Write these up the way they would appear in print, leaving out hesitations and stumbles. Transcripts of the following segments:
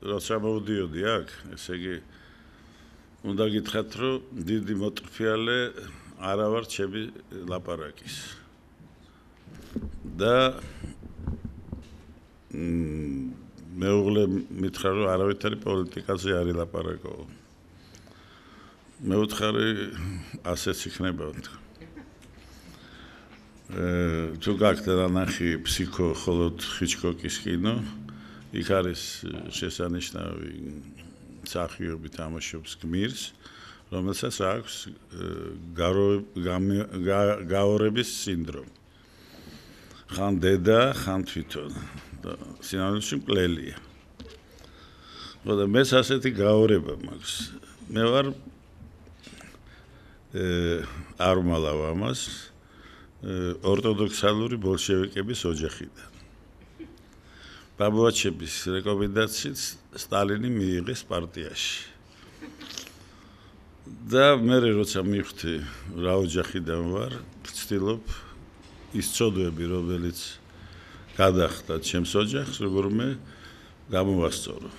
როცა მოვდიოდი აქ, ესე იგი უნდა გითხრათ, რომ დიდი მოტრფიალე არა ვარ ჩემი ლაპარაკის. და მეუღლე მითხრა, რომ არავითარი პოლიტიკაზე არ ილაპარაკო. მე ვთხარი, ასეც იქნება. თუ გაქვთ ნახი ფსიქო ხოლოდ ხიჩკოკის კინო, იქ არის შესანიშნავი მსახიობი თამაშობს გმირს, რომელსაც აქვს გაორების სინდრომი. ხან დედა, ხან თვითონ. სინამდვილეში მკვლელია. და მეც ასეთი გაორება მაქვს. მე ვარ არ მალავ ამას ორტოდოქსალური ბოლშევიკების ოჯახიდან. ბაბუაჩების რეკომენდაციით სტალინი მიიღეს პარტიაში. და მე როცა მივხვდი რა ოჯახიდან ვარ, ვცდილობ ის წოდები, რომელიც გადახდა ჩემს ოჯახს, როგორმე გამოვასწორო.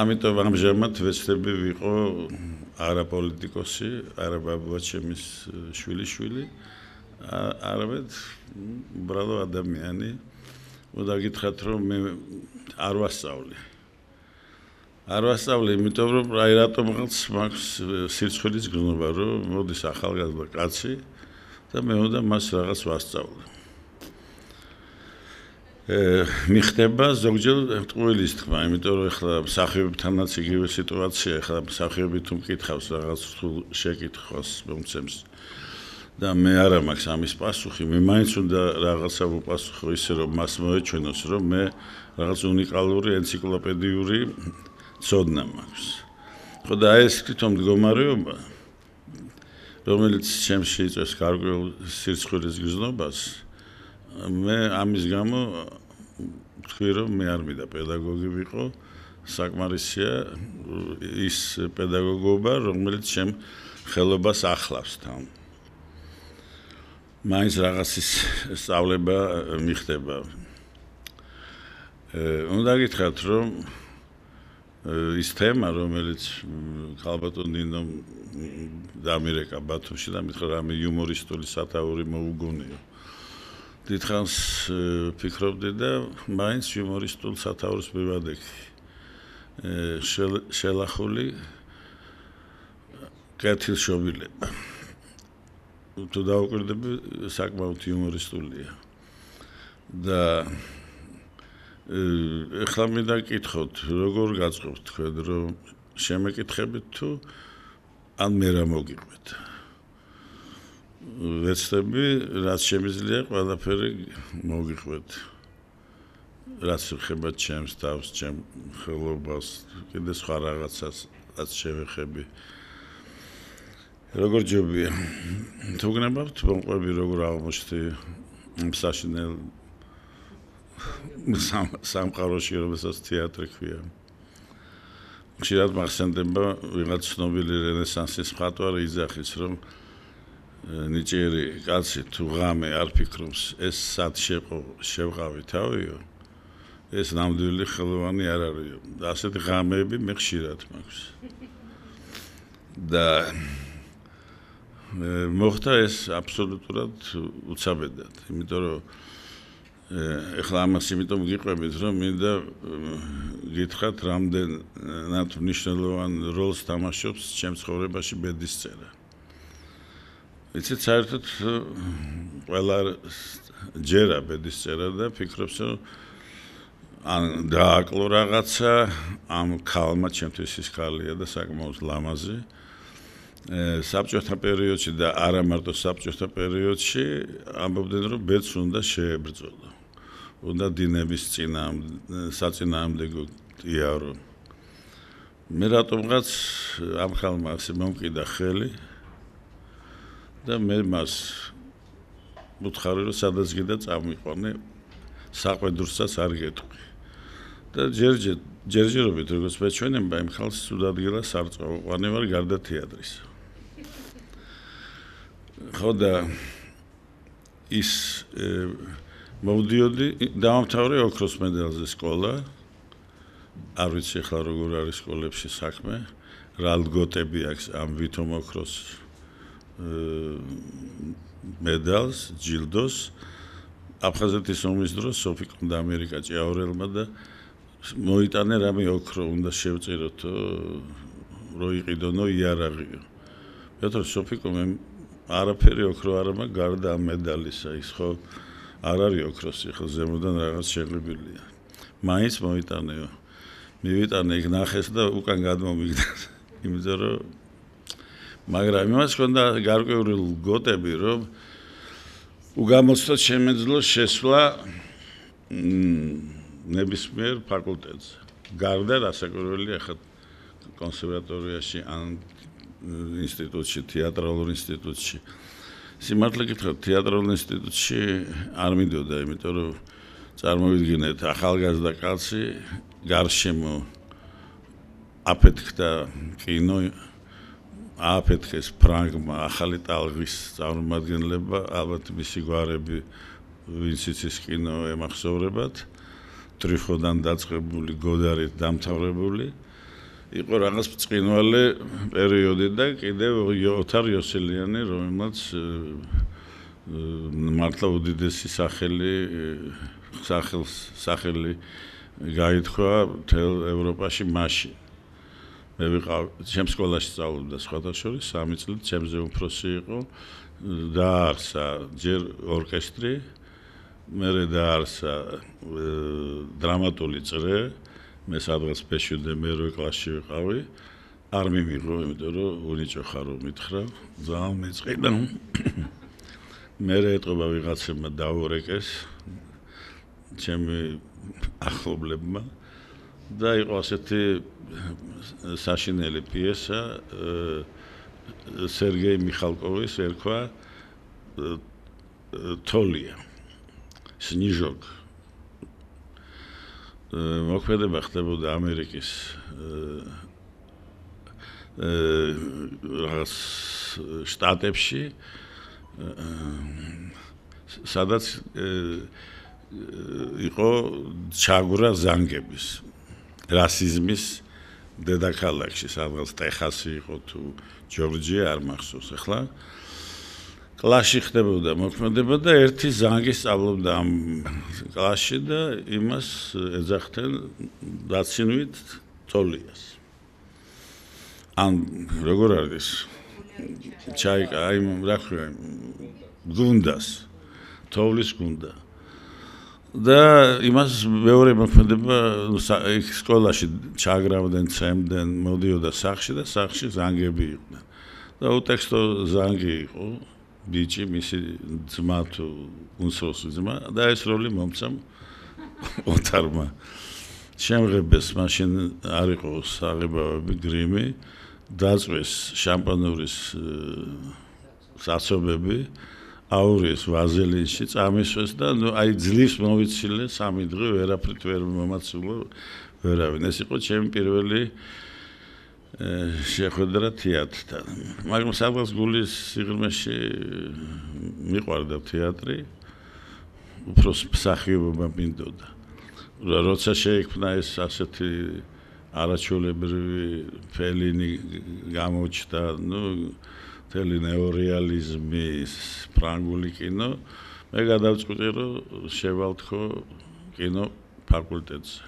ამიტომ ამჟამად ვეცდები ვიყო არა პოლიტიკოსი, არა ბაბუაჩემის შვილიშვილი, არამედ უბრალო ადამიანი. უნდა გითხრათ, რომ მე არ ვასწავლე. არ ვასწავლე, იმიტომ რომ რატომღაც მაქვს სირცხვილის გზნობა, რომ მოდის ახალგაზრდა კაცი და მე უნდა მას რაღაც ვასწავლე. მიხდება ზოგჯერ ტყუილის თქმა, იმიტომ რომ ეხლა მსახიობებთანაც იგივე სიტუაცია, ეხლა მსახიობი თუ მკითხავს რაღაც რთულ შეკითხვას მომცემს და მე არა მაქვს ამის პასუხი, მე მაინც უნდა რაღაცა ვუპასუხო ისე რომ მას მოეჩვენოს, რომ მე რაღაც უნიკალური ენციკლოპედიური ცოდნა მაქვს. ხო და ეს თვითონ მდგომარეობა, რომელიც ჩემში იწვევს გარკვეულ სირცხვილის გზნობას, მე ამის გამო ვთქვი, რომ მე არ მინდა პედაგოგი ვიყო, საკმარისია ის პედაგოგობა, რომელიც ჩემ ხელობას ახლავს თან. მაინც რაღაცის სწავლება მიხდება. უნდა გითხრათ, რომ ის თემა, რომელიც ქალბატონ ნინომ დამირეკა ბათუმში და მითხრა, რამე იუმორისტული სათაური მოუგონიო. დიდხანს ფიქრობდი და მაინც იუმორისტულ სათაურს მივადექი. შელახული კეთილშობილება. თუ დაუკვირდები, საკმაოდ იუმორისტულია. და ეხლა მინდა გკითხოთ, როგორ გაწყობთ თქვენ, რომ შემეკითხებით თუ ან მე რა მოგიყვეთ. ვეცდები, რაც შემიძლია, ყველაფერი მოგიყვეთ. რაც ეხება ჩემს თავს, ჩემ ხელობას, კიდე სხვა რაღაცას, რაც შევეხები. როგორ ჯობია. თუ გნებავთ, მომყვები როგორ აღმოჩნდი საშინელ სამყაროში, რომელსაც თეატრი ქვია. ხშირად მახსენდება ვიღაც ცნობილი რენესანსის მხატვარი იძახის, რომ ნიჭიერი კაცი თუ ღამე არ ფიქრობს, ეს სად შევყავი თავიო, ეს ნამდვილი ხელოვანი არ არისო. და ასეთი ღამეები მე ხშირად მაქვს. და მოხდა ეს აბსოლუტურად უცაბედად, იმიტომ რომ ეხლა ამას იმიტომ გიყვებით, რომ მინდა გითხრათ, რამდენად მნიშვნელოვან როლს თამაშობს ჩემ ცხოვრებაში ბედისწერა. იცით, საერთოდ ყველა ჯერა ბედისწერა და ფიქრობს, რომ ან დააკლო რაღაცა, ამ ქალმა, ჩემთვის ის ქალია და საკმაოდ ლამაზი. საბჭოთა პერიოდში და არა მარტო საბჭოთა პერიოდში ამბობდნენ, რომ ბედს უნდა შეებრძოლო. უნდა დინების საწინააღმდეგო იარო. მე რატომღაც ამ ხალმა ასე მომკიდა ხელი და მე მას ვუთხარი, რომ სადაც გინდა წამიყვანე, საყვედურსაც არ გეტყვი. და ჯერჯერობით, როგორც მეჩვენება, იმ ხალხს სულ ადგილას არ წავიყვანე ვარ გარდა თეატრისა. ხო და ის მოვდიოდი, დავამთავრე ოქროს მედალზე სკოლა არ ვიცი ახლა როგორ არის სკოლებში საქმე, რა ლგოტები აქვს ამ ვითომ ოქროს მედალს, ჯილდოს. აფხაზეთის ომის დროს სოფიკომ და ამერიკა ჭიაურელმა და მოიტანა რამე ოქრო უნდა შევწიროთ, რო იყიდონო იარაღიო. მეტყვი სოფიკომ არაფერი ოქრო არ მაქვს გარდა ამ მედალისა, ის ხო არ არის ოქროსი, ხო ზემოდან რაღაც შეღებილია. მაინც მოიტანეო. მივიტანე იქ ნახეს და უკან გადმომიგდა. იმიტომ რომ მაგრამ იმას ჰქონდა გარკვეული ლგოტები, რომ უგამოცდოდ შემეძლო შესვლა ნებისმიერ ფაკულტეტზე. გარდა რასაკვირველია ახლა კონსერვატორიაში ან ინსტიტუტში, თეატრალურ ინსტიტუტში. სიმართლე გითხრათ, თეატრალურ ინსტიტუტში არ მიდოდა, იმიტომ რომ წარმოვიდგინეთ, ახალგაზრდა კაცი გარშემო აფეთქდა კინო, ააფეთქეს ფრანგმა ახალი ტალღის წარმომადგენლება, ალბათ მისი გვარები, ვინც იცის კინო ემახსოვრებათ, ტრიფოდან დაწყებული, გოდარით დამთავრებული. იყო რაღაც ბრწყინვალე პერიოდი და კიდევ ოთარ იოსელიანი, რომელმაც მართლა უდიდესი სახელი გაითქვა მთელ ევროპაში მაშინ. მე ვიყავ ჩემ სკოლაში სწავლობდა სხვათა შორის 3 წლით ჩემზე უფროსი იყო, დაარსა ჯერ ორკესტრი, მერე დაარსა დრამატული წრე, მე სადღაც ბეშვიდე მერვე კლასში ვიყავი, არ მიმიღო, იმიტომ რომ უნიჭო ხარო მითხრა, ძალიან მეწყიდა. მერე ეტყობა ვიღაცებმა დაურეკეს ჩემი ახლობლებმა და იყო ასეთი საშინელი პიესა სერგეი მიხალკოვის ერქვა თოლია სნიჟოკ. მოქმედება ხდებოდა ამერიკის რაღაც შტატებში, სადაც იყო ჩაგვრა ზანგების რასიზმის დედაქალაქში, სადღაც ტეხასი იყო თუ ჯორჯია, არ მახსოვს ახლა. კლასში ხდებოდა მოქმედება და ერთი ზანგი სწავლობდა ამ კლასში და იმას ეძახდნენ დაცინვით თოლიას. ან როგორ არის? ჩაიკა, აი რა ქვია, გუნდას, თოვლის გუნდა. და იმას მეორე მოქმედება სკოლაში ჩაგრავდნენ, ცემდნენ, მოდიოდა სახლში და სახლში ზანგები იყვნენ. და უტექსტო ზანგი იყო, ბიჭი, მისი ძმა თუ უმცროსი ძმა და ეს როლი მომცა ოთარმა. შემღებეს მაშინ არ იყო საღებავები, გრიმი, დაწვეს შამპანურის საცობები, აურიეს ვაზელინში, წამისვეს და აი ძლივს მოვიცილე 3 დღე ვერაფრით ვერ მომაცულო ვერავინ. ეს იყო ჩემი პირველი შეხვედრა თეატრთან. მაგრამ სადღაც გულის სიღრმეში მიყვარდა თეატრი, უფრო მსახიობობა მინდოდა. როცა შეიქმნა ეს ასეთი არაჩვეულებრივი ფელინი გამოჩნდა, მთელი ნეორეალიზმი, ფრანგული კინო, მე გადავწყვიტე, რომ შევალთქო კინო ფაკულტეტზე.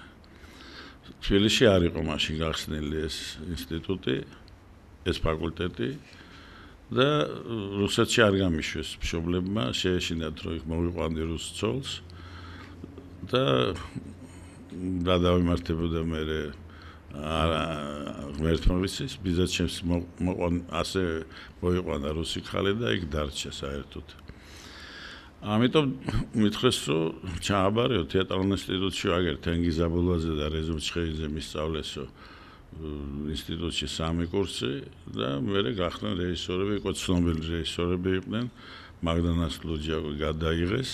თბილისში არ იყო მაშინ გახსნილი ეს ინსტიტუტი, ეს ფაკულტეტი და რუსეთში არ გამიშვეს მშობლებმა, შეეშინათ, რომ იქ მოვიყვანდი რუს ცოლს და გადავიმართებოდა მე ღმერთმა ვიცის, ბიზნესს მოყვან ასე მოიყვანა რუსი ხალი და იქ დარჩა საერთოდ. ამიტომ მითხრეს, რომ ჩააბარეო თეატრალურ ინსტიტუტში აგერ თენგიზ აბულაძე და რეზუმ ჩხეიძე მისწავლესო ინსტიტუტში 3 კურსი და მერე გახდნენ რეჟისორები, იყო ცნობილი რეჟისორები იყვნენ, მაგდანა სლუჯავი გადაიღეს.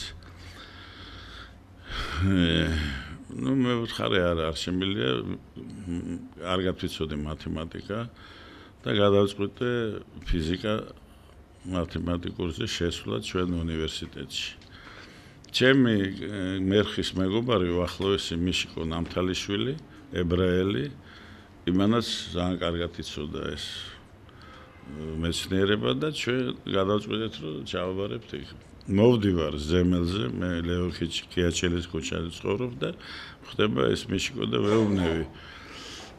მე ვთხარი არ შემიძლია, კარგად ვიცოდი მათემატიკა და გადავწყვიტე ფიზიკა მათემატიკურზე შესვლა ჩვენ უნივერსიტეტში. ჩემი მერხის მეგობარი უახლოესი მიშიკო ნამთალიშვილი, ებრაელი, იმანაც ძალიან კარგად იცოდა ეს მეცნიერება და ჩვენ გადავწყვიტეთ, რომ ჩავაბარებთ იქ. მოვდივარ ზემელზე, მე ლეოქი კიაჩელის ქუჩაზე ცხოვრობ და ხდება ეს მიშიკო და ვეუბნები.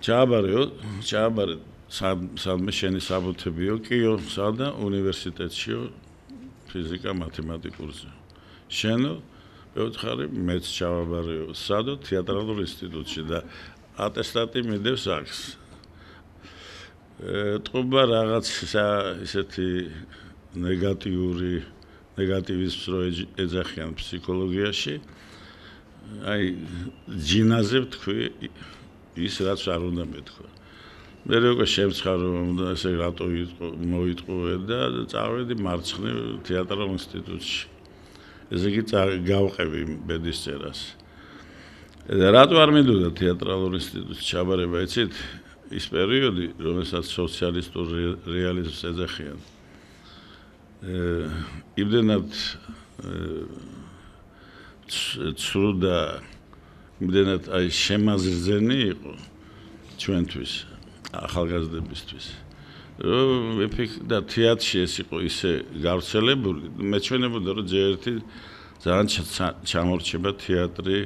ჩააბარე სადმე შენი საბუთებიო, კიო, სადა უნივერსიტეტშიო ფიზიკა მათემატიკურზე. შენო მეუთხარი მეც ჩავაბარეო, სადო თეატრალურ ინსტიტუტში და ატესტატი მიდევს აქვს. ტყუბა რაღაც ისეთი ნეგატივიზმს რო ეძახიან ფსიქოლოგიაში. აი ჯინაზე ვთქვი ის რაც არ უნდა მეთქვა. მე როგორ შემცხარო უნდა ესე რატო მოიტყუე და წავედი მარცხნივ თეატრალურ ინსტიტუტში. ესე იგი გავყევი ბედისწერას. რატო არ მინდოდა თეატრალურ ინსტიტუტში ჩაბარება, იცით? ის პერიოდი, რომელსაც სოციალისტურ რეალიზმს ეძახიან. იმდენად ცრუდა, იმდენად აი შემაზრზენი იყო ჩვენთვის, ახალგაზრდებისთვის. რომ და თეატრში ეს იყო ისე გავრცელებული, მეჩვენებოდა რომ ჯერ ერთი ძალიან ჩამორჩება თეატრი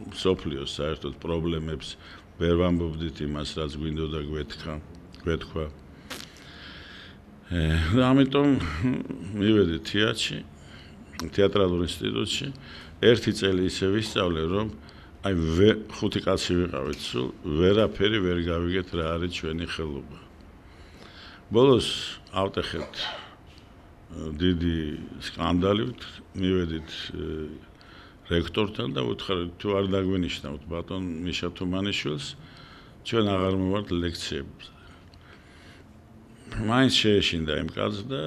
მსოფლიოს საერთოდ პრობლემებს ვერ ვამბობდით იმას, რაც გვინდოდა გვეთქვა. ამიტომ მივედი თეატრში, თეატრალურ ინსტიტუტში, ერთი წელი ისე ვისწავლე, რომ აი 5 კაცი ვიყავით სულ, ვერაფერი ვერ გავიგეთ რა არის ჩვენი ხელობა. ბოლოს ავტეხეთ დიდი სკანდალით, მივედით რექტორთან და ვუთხარით თუ არ დაგვენიშნავთ ბატონ მიშა თუმანიშვილს, ჩვენ აღარ მოვართ ლექციებზე. მაინც შეეშინდა იმ კაცს და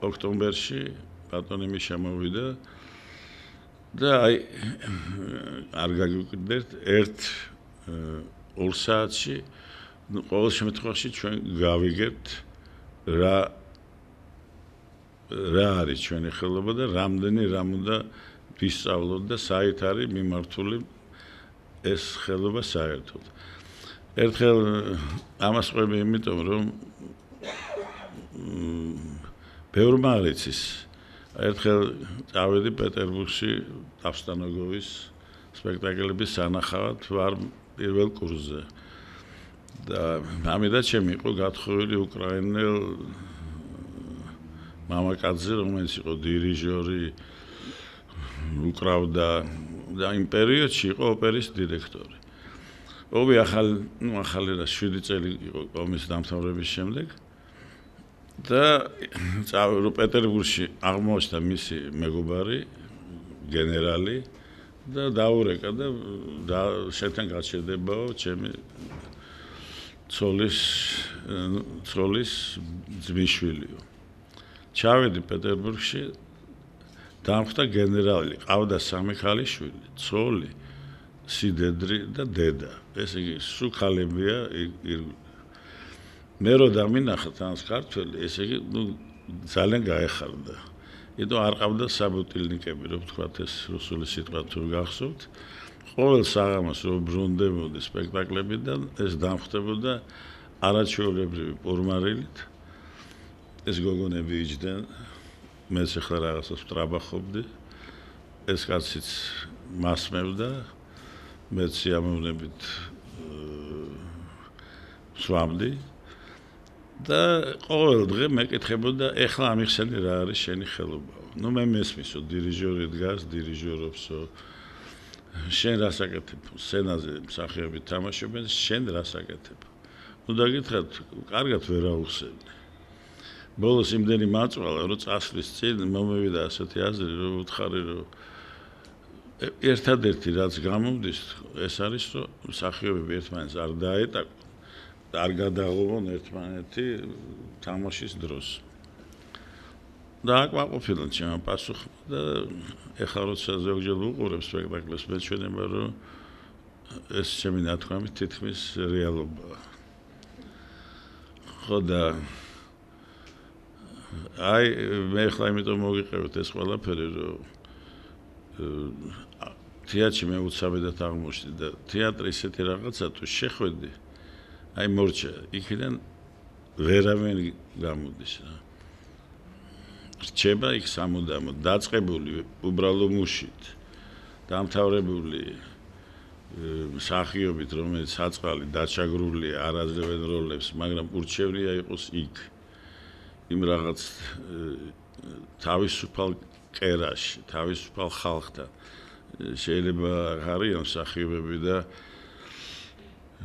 ოქტომბერში ბატონი მიშა მოვიდა და აი არ გაგვიკვირდეთ 1-2 საათში ყოველ შემთხვევაში ჩვენ გავიგებთ რა არის ჩვენი ხელობა და რამდენი რამ უნდა ვისწავლოთ და საით არის მიმართული ეს ხელობა საერთოდ. ერთხელ ამას ყვები იმიტომ რომ ბევრმა არ იცის. ერთხელ წავედი პეტერბურგში ტავსტანოგოვის სპექტაკლების სანახავად ვარ პირველ კურსზე. და ამიდა ჩემი იყო გათხოვილი უკრაინელ მამაკაცზე, რომელიც იყო დირიჟორი, უკრავდა და იმ პერიოდში იყო ოპერის დირექტორი. ახალი რა 7 წელი იყო ომის დამთავრების შემდეგ და წავედი პეტერბურგში აღმოჩნდა მისი მეგობარი გენერალი და დაურეკა და შენთან გაჩერდებაო ჩემი ცოლის ძმისშვილიო. ჩავედი პეტერბურგში, დამხვდა გენერალი, ყავდა 3 ქალიშვილი, ცოლი, სიდედრი და დედა. ესე იგი, სულ ქალებია მე რო დამინახა თანს ქართველი, ესე იგი, ძალიან გაეხარდა. იმიტომ არ ყავდა საბუტილნიკები, რო ვთქვათ ეს რუსული სიტყვა თუ გახსოვთ. ყოველ საღამოს რო ბრუნდებოდი სპექტაკლებიდან, ეს დამხვდებოდა არაჩვეულებრივი პურმარილით. ეს გოგონები იჯდნენ, მეც ახლა რაღაცას ვტრაბახობდი. ეს კაციც მასმევდა, მეც სიამოვნებით ვსვამდი. და ყოველ დღე მეკითხებოდა, ეხლა ამიხსენი რა არის შენი ხელობაო. მე მესმისო, დირიჟორი დგას, დირიჟორობსო. შენ რას აკეთებ? სცენაზე მსახიობი თამაშობენ, შენ რას აკეთებ? დაგითხრათ, კარგად ვერ აუხსენე. ბოლოს იმდენი მაწვალა, რომ წასვლის წინ მომევიდა ასეთი აზრი, რომ ვუთხარი, რომ ერთადერთი რაც გამომდის, ეს არის, რომ მსახიობები ერთმანეთს არ დაეტაკონ. არ გადაღოვონ ერთმანეთი თამაშის დროს. და აკმაყოფილეთ ჩემმა პასუხმა და ეხლა როცა ზოგჯერ ვუყურებ სპექტაკლებს, მეჩვენება რომ ეს ჩემი ნათქვამი თითქმის რეალობაა. ხო და მე ახლა იმიტომ მოგიყევით ეს ყველაფერი, რომ თეატრში მე უცაბედად აღმოჩნდი და თეატრი ისეთი რაღაცა თუ შეხვედი აი მორჩა იქიდან ვერავინ გამოდის რა რჩება იქ სამუდამოდ დაწყებული უბრალო მუშით დამთავრებული მსახიობით რომელიც საწყალი დაჩაგრულია არ აძლევენ როლებს მაგრამ ურჩევლია იყოს იქ იმ რაღაც თავისუფალ კერაში თავისუფალ ხალხთან შეიძლება არიან მსახიობები და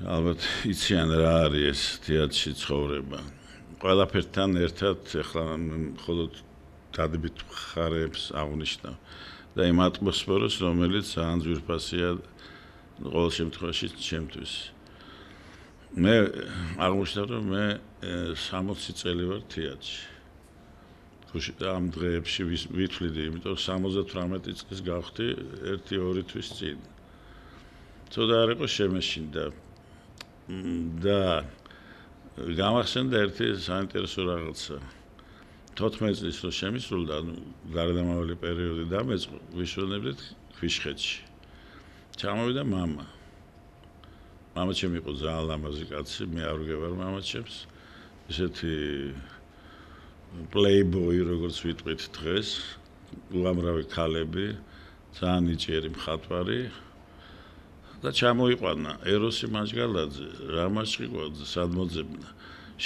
ალბათ იციან რა არის ეს თეატრში ცხოვრება ყველაფერთან ერთად ახლა მხოლოდ დადებით ხარებს აღნიშნავ და იმ ატმოსფეროს რომელიც ძალიან ძვირფასია ყოველ შემთხვევაში ჩემთვის მე აღმოჩნდა რომ მე 60 წელი ვარ თეატრში ამ დღეებში ვითვლიდი იმიტომ 78 წლის გავხდი 1-2 თვის წინ ცოტა არ იყო შემეშინდა და გამახსენდა ერთი საინტერესო რაღაცა 14 წლის რო შემისრულდა გარდამავალი პერიოდი დამეწყო ვიშოვნებდით ქვიშხეთში ჩამოვიდა მამა მამაჩემი იყო ძალიან ლამაზი კაცი მე არ ვგევარ მამაჩემს ესეთი პლეიბოი როგორც ვიტყვით დღეს უამრავი ქალები ძალიან ნიჭიერი მხატვარი და ჩამოიყვანა ეროსი მაჯგალაძე რამაშყიკვაძე სადმოძებნა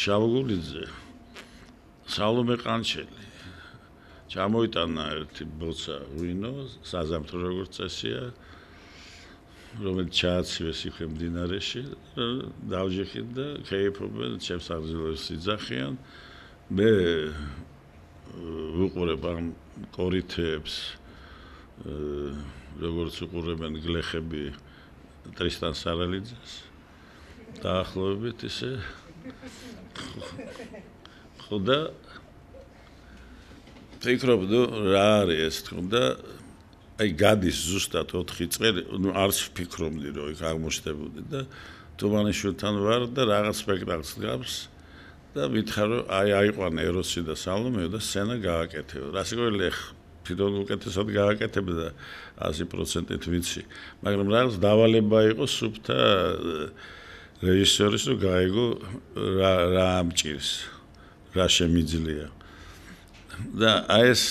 შავგულიძე სალომე ყანჩელი ჩამოიტანა ერთი ბოცა ვინო საზამთრო როგორც წესია რომელიც ჩააცივეს იქ მდინარეში დავჯექით და ქეიფობენ ჩემს აღზრდელს იძახიან მე ვუყურებ ამ კორითებს როგორც უყურებენ გლეხები ტრისტან სარალიძეს დაახლოებით ისე ხოდა ფიქრობ რა არის ეს თქმა აი გადის ზუსტად 4 წელი ნუ არც ვფიქრობდი რომ იქ აღმოჩნდებოდი და თუმანიშვილთან ვარ და რაღაც სპექტაკლს გავს და მითხარ რომ აი აიყვანა ეროსი და სალომეო და სცენა გააკეთებო რასაკვირველია თვითონ უკეთესად გააკეთებდა 100%-ით ვიცი მაგრამ რაღაც დავალება იყო სუფთა რეჟისორის რომ გაიგო რა ამჭირს რა შემიძლია და აი ეს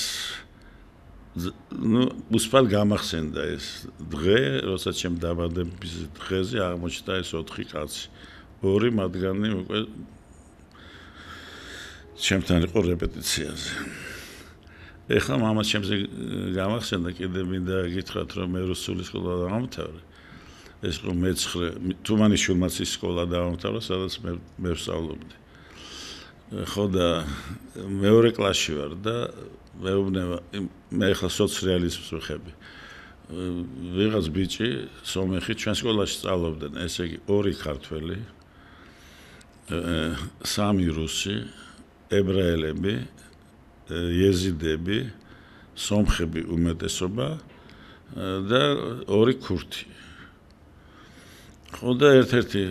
ნუ უსპალ გამახსენდა ეს დღე როცა ჩემ დაბადების დღეზე აღმოჩნდა ეს 4 კაცი 2 მათგანი უკვე ჩემთან იყო რეპეტიციაზე ეხლა მამას ჩემზე გამახსენდა კიდე მინდა გითხრათ რომ მე რუსული სკოლა დავამთავრე ეს იყო მე-9 თუმანიშვილმაც ის სკოლა დავამთავრა სადაც მე ვსწავლობდი ხო და მეორე კლასში ვარ და მეუბნება მე ახლა სოციალიზმს ვხები ვიღაც ბიჭი სომეხი ჩვენ სკოლაში სწავლობდნენ ესე იგი 2 ქართველი 3 რუსი ებრაელები იეზიდები სომხები უმეტესობა და 2 ქურთი ხო და ერთ-ერთი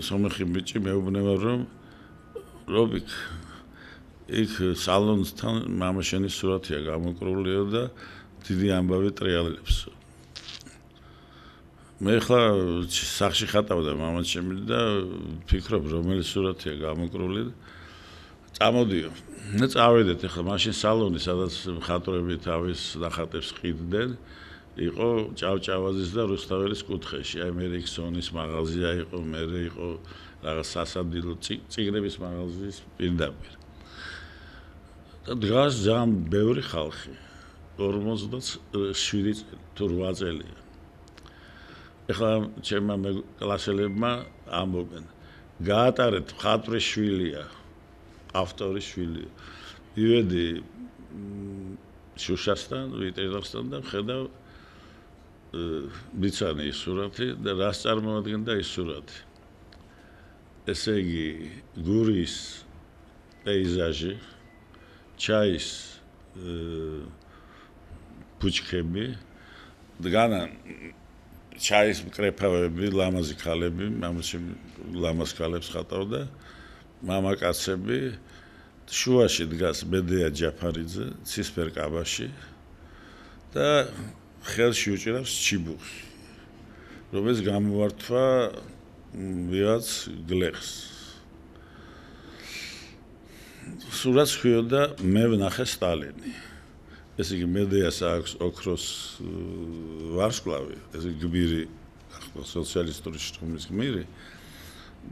სომეხი ბიჭი მეუბნება რომ რობიკ იქ სალონთან მამაშენის სურათია გამოკრულიო და დიდი ამბავი ტრიალებს მე ხა სახში ხატავდა მამაჩემი და ფიქრობ რომელი სურათია გამოკრული წამოდიო და წავედეთ ახლა მაშინ სალონი სადაც მხატვრები თავის ნახატებს ყიდდნენ იყო ჭავჭავაძის და რუსთაველის კუთხეში აი მე რიქსონის მაღაზია იყო მე იყო რაღაც სასადილო წიგნების მაღაზიის პირდაპირ და დღეს ძალიან ბევრი ხალხი 47 თუ 8 წელია ეხლა ჩემმა კლასელებმა ამბობენ გაატარეთ მხატვრის შვილია ავტორის შვილია მივედი შუშასთან ვიტერნავსთან და ხედავ მიცანი ის სურათი და რას წარმოადგენდა ის სურათი ესე იგი გურის პეიზაჟი ჩაის ბუჩქები დგანა ჩაის მკრეფავები ლამაზი ქალები ლამაზ ქალებს ხატავდა მამაკაცები შუაში დგას მედეა ჯაფარიძე ცისფერ კაბაში და ხელში უჭირავს ჩიბუხს რომელიც გამოვართვა ვიღაც გლეხს. სურათს ხვიოდა მე ვნახე სტალინი. ესე იგი მედეას აქვს ოქროს ვარსკვლავი, ესე გმირი, სოციალისტური შრომის გმირი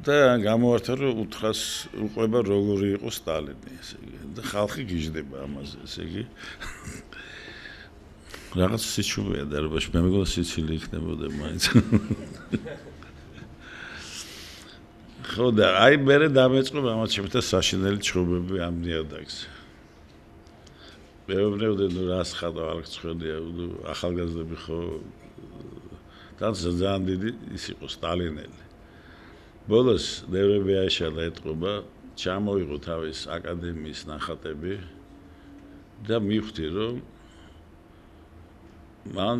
და გამოვართა რომ უთხრას უყვება როგორი იყო სტალინი, ესე იგი და ხალხი გიждდება ამაზე, ესე იგი რაღაც სიჩუბეა დარბაში, მე მეგონა სიცილი იქნებოდა მაინც. ხო და აი მე დამეწყო რამაჩემთა საშინელი ჩხუბები ამ ნიადაგზე. მეუბნებოდი ნუ რას ხატო არ გწყვეტია, ახალგაზრდები ხო და ძალიან დიდი ის იყო სტალინელი. ბოლოს ნევრები აიშალა ეთყობა, ჩამოიღო თავის აკადემიის ნახატები და მივხვდი რომ მან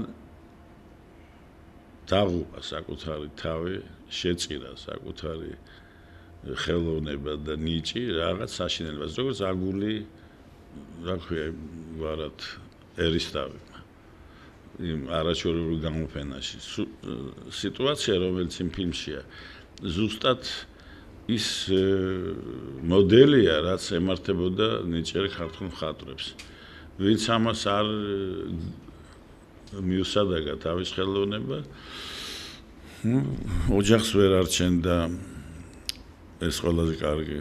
დაღუპა საკუთარი თავი, შეწირა საკუთარი ხელოვნება და ნიჭი რაღაც საშინელებას, როგორც აგული რა ქვია ვარად ერისთავი იმ არაჩვეულებრივ გამოფენაში სიტუაცია რომელიც იმ ფილმშია ზუსტად ის მოდელია რაც ემართებოდა ნიჭიერ ქართულ მხატვრებს ვინც ამას არ მიუსადაგა თავის ხელოვნება ოჯახს ვერ არჩენდა ეს ყველაზე კარგი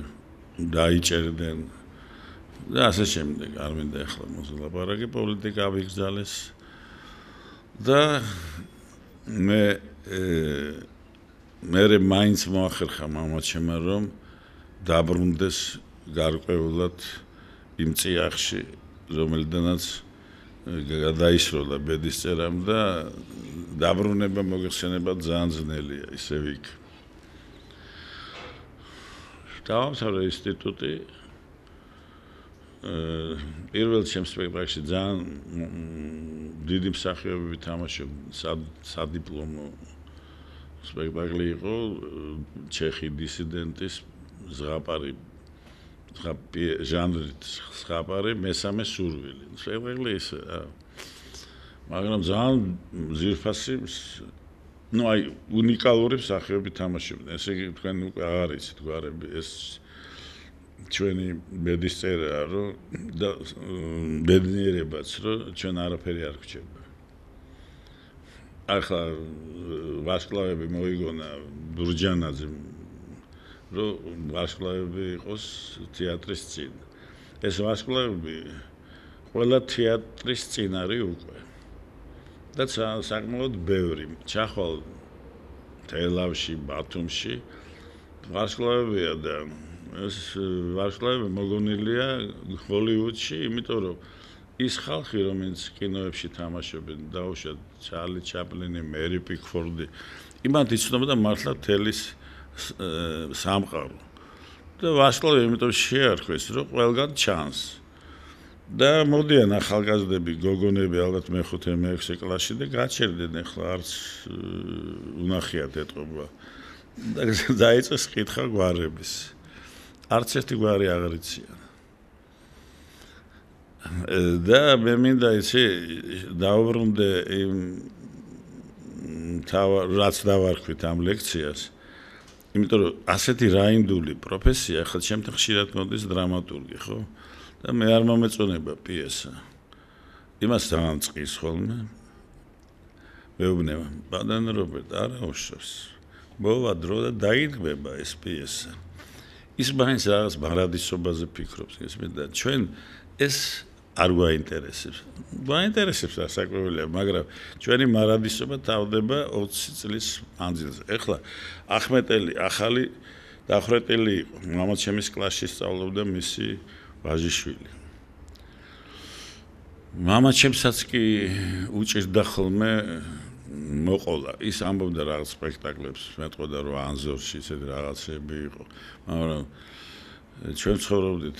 დაიჭერდნენ და ასე შემდეგ არ მინდა ახლა მოსულაპარაკე პოლიტიკა ვიგზალეს და მე მაინც მოახერხა მამაჩემმა რომ დაბრუნდეს გარკვეულად იმ წიაღში რომელიდანაც გადაისროლა ბედისწერამ და დაბრუნება მოგეხსენება ძალიან ძნელია ისევ იქ დაამთავრა ინსტიტუტი პირველ ჩემს სპექტაკლში ძალიან დიდი მსახიობები თამაშობდნენ სადიპლომო სპექტაკლი იყო ჩეხი დისიდენტის ზღაპარი ჟანრით ზღაპარი მესამე სურვილი სპექტაკლი ის მაგრამ ძალიან ძირფასი ну აი უნიკალური მსახიობები თამაშობდნენ ესე იგი თქვენ უკვე აღარ იცით გვარები ეს ჩვენი ბედისწერაა რომ და ბედნიერებაც რომ ჩვენ არაფერი არ გვჭირდება ახლა ვარსკვლავები მოიგონა ბურჯანაძემ რომ ვარსკვლავები იყოს თეატრის წინ ეს ვარსკვლავები ყველა თეატრის წინარი უკვე და საკმაოდ ბევრი ჩახვალ თელავში ბათუმში ვარსკვლავებია და ეს ვარსკვლავები მოგონილია ჰოლივუდში, იმიტომ რომ ის ხალხი, რომელიც კინოებში თამაშობენ, დაუშვათ ჩარლი ჩაპლინი, მერი პიკფორდი, იმათ იცნობოდა მართლა თელის სამყარო. და ვარსკვლავები იმიტომ შეარქვეს, რომ ყველგან ჩანს. და მოდიან ახალგაზრდები, გოგონები ალბათ მე-5, მე-6 კლასში და გაჩერდნენ ახლა არც უნახიათ ეთყობა. და დაიწყეს კითხვა გვარების. არც ერთი გვარი აღარ იციან. და მე მინდა იცი დავუბრუნდე იმ რაც დავარქვით ამ ლექციას. იმიტომ რომ ასეთი რაინდული პროფესია ახლა ჩემთან ხშირად მოდის დრამატურგი, ხო? და მე არ მომეწონება პიესა. იმას ძალიან წყის ხოლმე. მეუბნება, ბადან რობერტ არა უშავს. მოვა დრო და დაიდგება ეს პიესა. ის მაინც რაღაც მარადისობაზე ფიქრობს, ესმედა. ჩვენ ეს არ გვაინტერესებს. გვაინტერესებს ასაკვირველია, მაგრამ ჩვენი მარადისობა თავდება 20 წლის მანძილზე. ეხლა ახმეტელი ახალი დახვრეტილი იყო. მამაჩემის კლასში სწავლობდა მისი ვაჟიშვილი. მამაჩემსაც კი უჭირდა ხოლმე მოყოლა. ის ამბობდა რაღაც სპექტაკლებს, მეტყოდა რომ ანზორში ისეთი რაღაცები იყო. მაგრამ ჩვენ ცხოვრობდით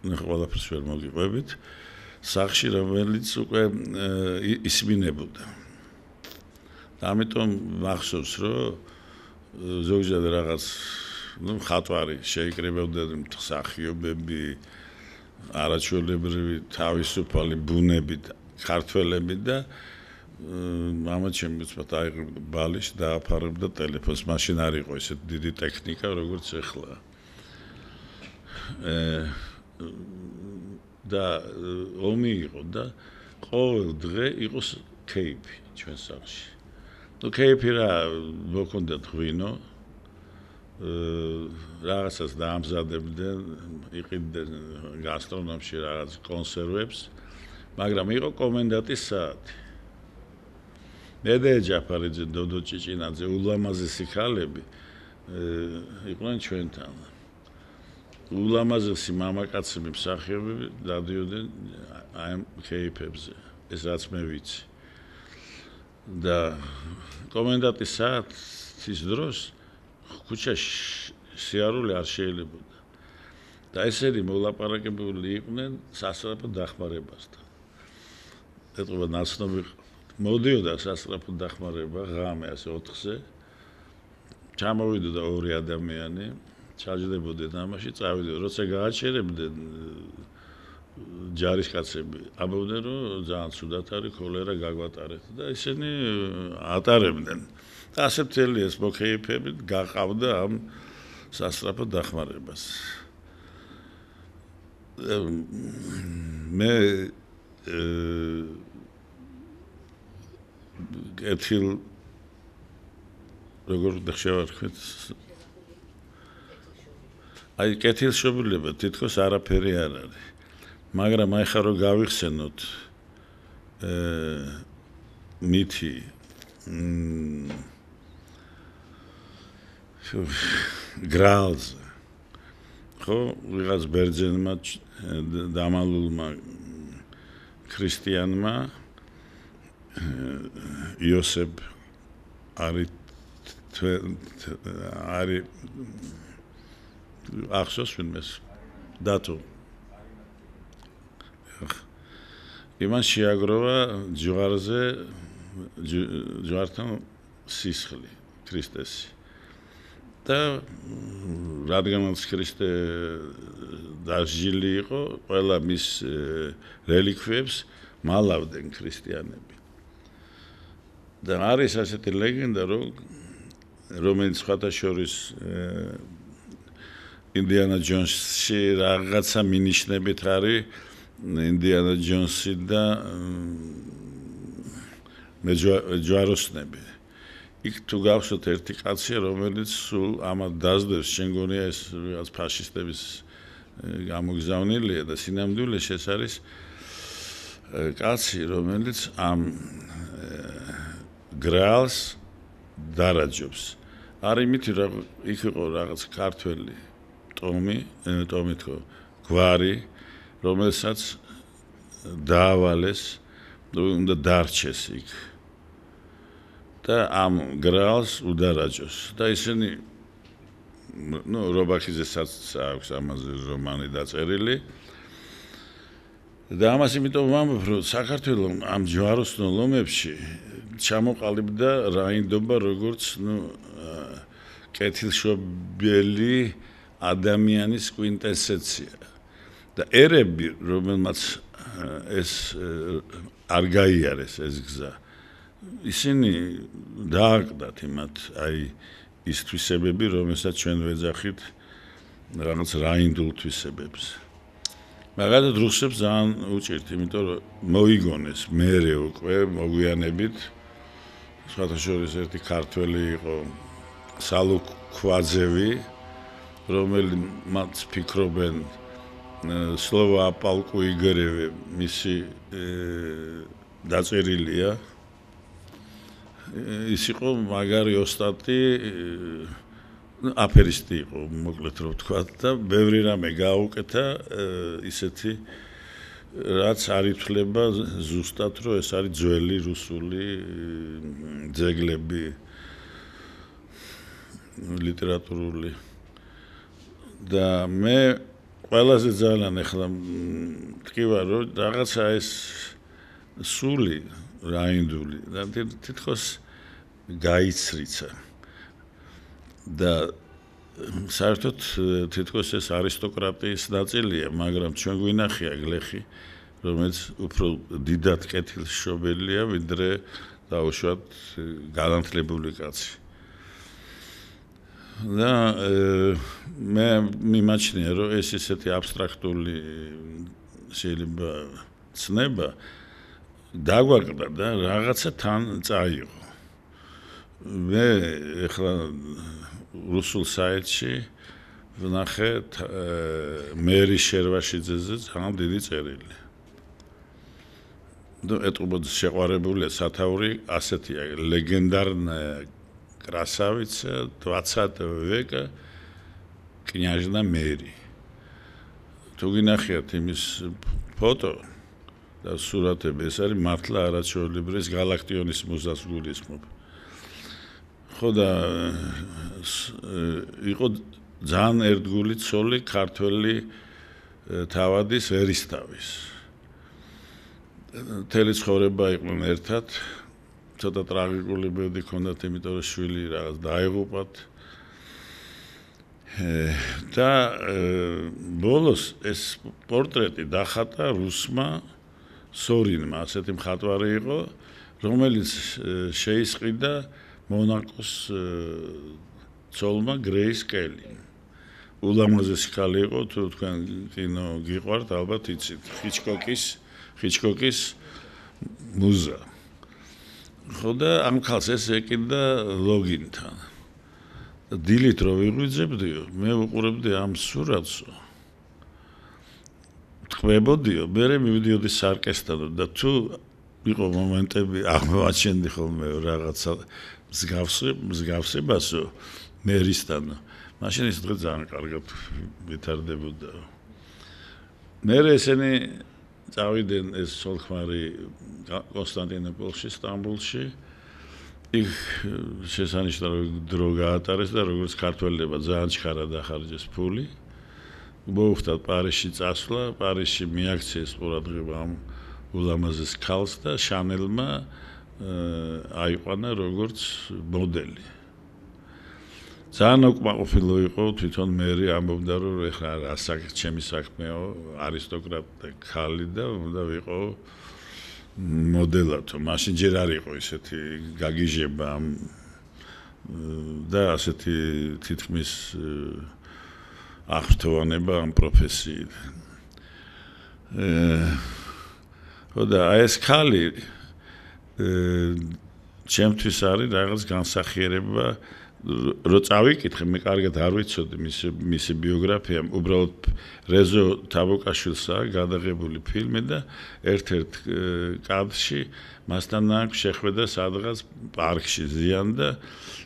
ყველაფერს ვერ მოგიყვებით. სახში რომელიც უკვე ისმინებოდა. ამიტომ მახსოვს რომ ზოგჯერ რაღაც ხატვარი შეიკრიბებდა მსახიობები არაჩვეულებრივი თავისუფალი ბუნებით ქართველები და მამა ჩემი უცბად აიღებდა ბალიში დააფარებდა ტელეფონს მაშინ არ იყო ესეთ დიდი ტექნიკა როგორც ეხლა და ომი იყო და ყოველ დღე იყოს კეიფი ჩვენ სახლში ну კეიფი რა მოქონდათ ღვინო რაღაცას დაამზადებდნენ იყიდნენ გასტრონომში რაღაც კონსერვებს მაგრამ იყო კომენდანტის საათი მედე ჯაფარიძე დოდო ჭიჭინაძე ულამაზესი ქალები იყვნენ ჩვენთან ულამაზესი მამაკაცები მსახიობები დადიოდნენ აი ამ კეიფებზე ეს რაც მე ვიცი და კომენდანტის საათის დროს ქუჩაში სიარული არ შეიძლებოდა და ესენი მოლაპარაკებული იყვნენ სასწრაფო დახმარებასთან ეტყობა ნაცნობი მოდიოდა სასწრაფო დახმარება ღამე ასე 4-ზე ჩამოვიდოდა ორი ადამიანი ჩაჯდებოდნენ ამაში წავიდნენ როცა გააჩერებდნენ ჯარისკაცები ამბობდნენ რომ ძალიან ცუდად არის ქოლერა გაგვატარეთ და ისინი ატარებდნენ და ასე მთელი ეს მოკეიფებით გაყავდა ამ სასწრაფო დახმარებას მე კეთილ როგორ შევარქვით აი კეთილშობილება თითქოს არაფერი არ არის მაგრამ აი ხარო გავიხსენოთ მითი გრალზე ხო ვიღაც ბერძენმა დამალულმა ქრისტიანმა იოსებ არის ახსოვს ვინმეს დათო იმან შეაგროვა ჯვარზე ჯვართან სისხლი ქრისტესი და რადგანაც ქრისტე დასჯილი იყო ყველა მის რელიკვიებს მალავდნენ ქრისტიანები და არის ასეთი ლეგენდა რომელიც სხვათა შორის ინდიანა ჯონსში რაღაცა მინიშნებით არის ინდიანა ჯონსი და ჯვაროსნები იქ თუ გავხსოთ ერთი კაცია რომელიც სულ ამათ დაძდებს შენ გონია ეს რაღაც ფაშისტების გამოგზავნილია და სინამდვილეში ეს არის კაცი რომელიც ამ გრალს დარაჯობს არ იმითი რა იქ იყო რაღაც ქართველი ტომი თქო გვარი რომელსაც დაავალეს უნდა დარჩეს იქ და ამ გრალს udaraჯოს და ისინი ну რობაქიძესაც აქვს ამაზე რომანი დაწერილი და ამას იმიტომ ვამბობ რომ საქართველოს ამ ჯვაროსნო ლომებში ჩამოყალიბდა რაინდობა როგორც კეთილშობილი ადამიანის კვინტესენცია და ერები რომელმაც ეს არ გაიარეს ეს გზა ისინი დააყდათ იმათ აი ის თვისებები რომელსაც ჩვენ ვეძახით რაღაც რაინდულ თვისებებს მაგალითად რუსებს ძალიან უჭირთ იმიტომ რომ მოიგონეს მერე უკვე მოგვიანებით სხვათა შორის ერთი ქართველი იყო სალუქვაძევი რომელმაც ფიქრობენ სლოვა პალკუ იგერევი მისი დაწერილია ის იყო მაგარი ოსტატი აფერისტი იყო მოკლედ რომ ვთქვა და ბევრი რამე გააუკეთა ისეთი რაც არ ითვლება ზუსტად რომ ეს არის ძველი რუსული ძეგლები ლიტერატურული და მე ყველაზე ძალიან ახლა მткиვა რომ რაღაცა ეს სული რაინდული და თითქოს გაიცრიცა და საერთოდ თითქოს ეს არისტოკრატიის ნაწილია მაგრამ ჩვენ გვინახია გლეხი რომელიც უფრო დიდად კეთილშობილია, ვიდრე დაუშვათ განათლებული კაცი. და მე მიმაჩნია, რომ ეს ისეთი აბსტრაქტული შეიძლება ცნება დაგვაკდა და რაღაცა თან წაიღო. მე ეხლა რუსულ საიტში ვნახე მერი შერვაშიძეზე ძალიან დიდი წერილი. და ეტყობოდა შეყვარებულია სათაური ასეთია легендарная красавица 20 века княжна Мери. თუ გინახიათ იმის ფოტო და სურათები, ეს არის მართლა არაჩვეულებრივი გალაქტიონის მუზას გულისხმობ. ხო და იყო ძალიან ერთგული ცოლი ქართველი თავადის ერისთავის. მთელი ცხოვრება იყვნენ ერთად, ცოტა ტრაგიკული ბედი ჰქონდათ, იმიტომ რომ შვილი რაღაც დაიღუპათ. და ბოლოს ეს პორტრეტი დახატა რუსმა სორინმა, ასეთი მხატვარი იყო, რომელიც შეისყიდა მონაკოს ცოლმა გრეის კელი. ულამაზესი ქალი იყო, თუ თქვენ კინო გიყვართ, ალბათ იცით, ჰიჩკოკის მუზა. ხო და ამ ქალს ეს ეკიდა ლოგინთან. დილით რო ვიღვიძებდიო, მე ვუყურებდი ამ სურათსო. ტყვებოდიო, მერე მივიდიოდი სარკესთან და თუ იყო მომენტები აღმოაჩენდი ხოლმე რაღაცა მსგავსებასო მერისთან. მაშინ ეს დღე ძალიან კარგად ვითარდებოდა. მერე ესენი წავიდნენ ეს სოლხმარი კონსტანტინოპოლში, სტამბოლში. იქ შესანიშნავი დრო გაატარეს და როგორც ქართველებმა ძალიან ჩქარად ახარჯეს ფული. მოუხდათ პარიზში წასვლა, პარიზში მიაქციეს ყურადღება ამ ულამაზეს ქალს და შანელმა აიყვანა როგორც მოდელი. ძალიან უკმაყოფილო იყო თვითონ მერი ამბობდა, რომ ეხლა რა ჩემი საქმეო, არისტოკრატი ქალი და უნდა ვიყო მოდელათო. მაშინ ჯერ არ იყო ისეთი გაგიჟება და ასეთი თითქმის აღფრთოვანება ამ პროფესიით. ხო და ეს ქალი ჩემთვის არის რაღაც განსახიერება, რო წავიკითხე, მე კარგად არ ვიცოდი მისი ბიოგრაფია, უბრალოდ რეზო თაბუკაშვილსაა გადაღებული ფილმი და ერთ-ერთ კადრში მასთან აქვს შეხვედრა სადღაც პარკში ზიან და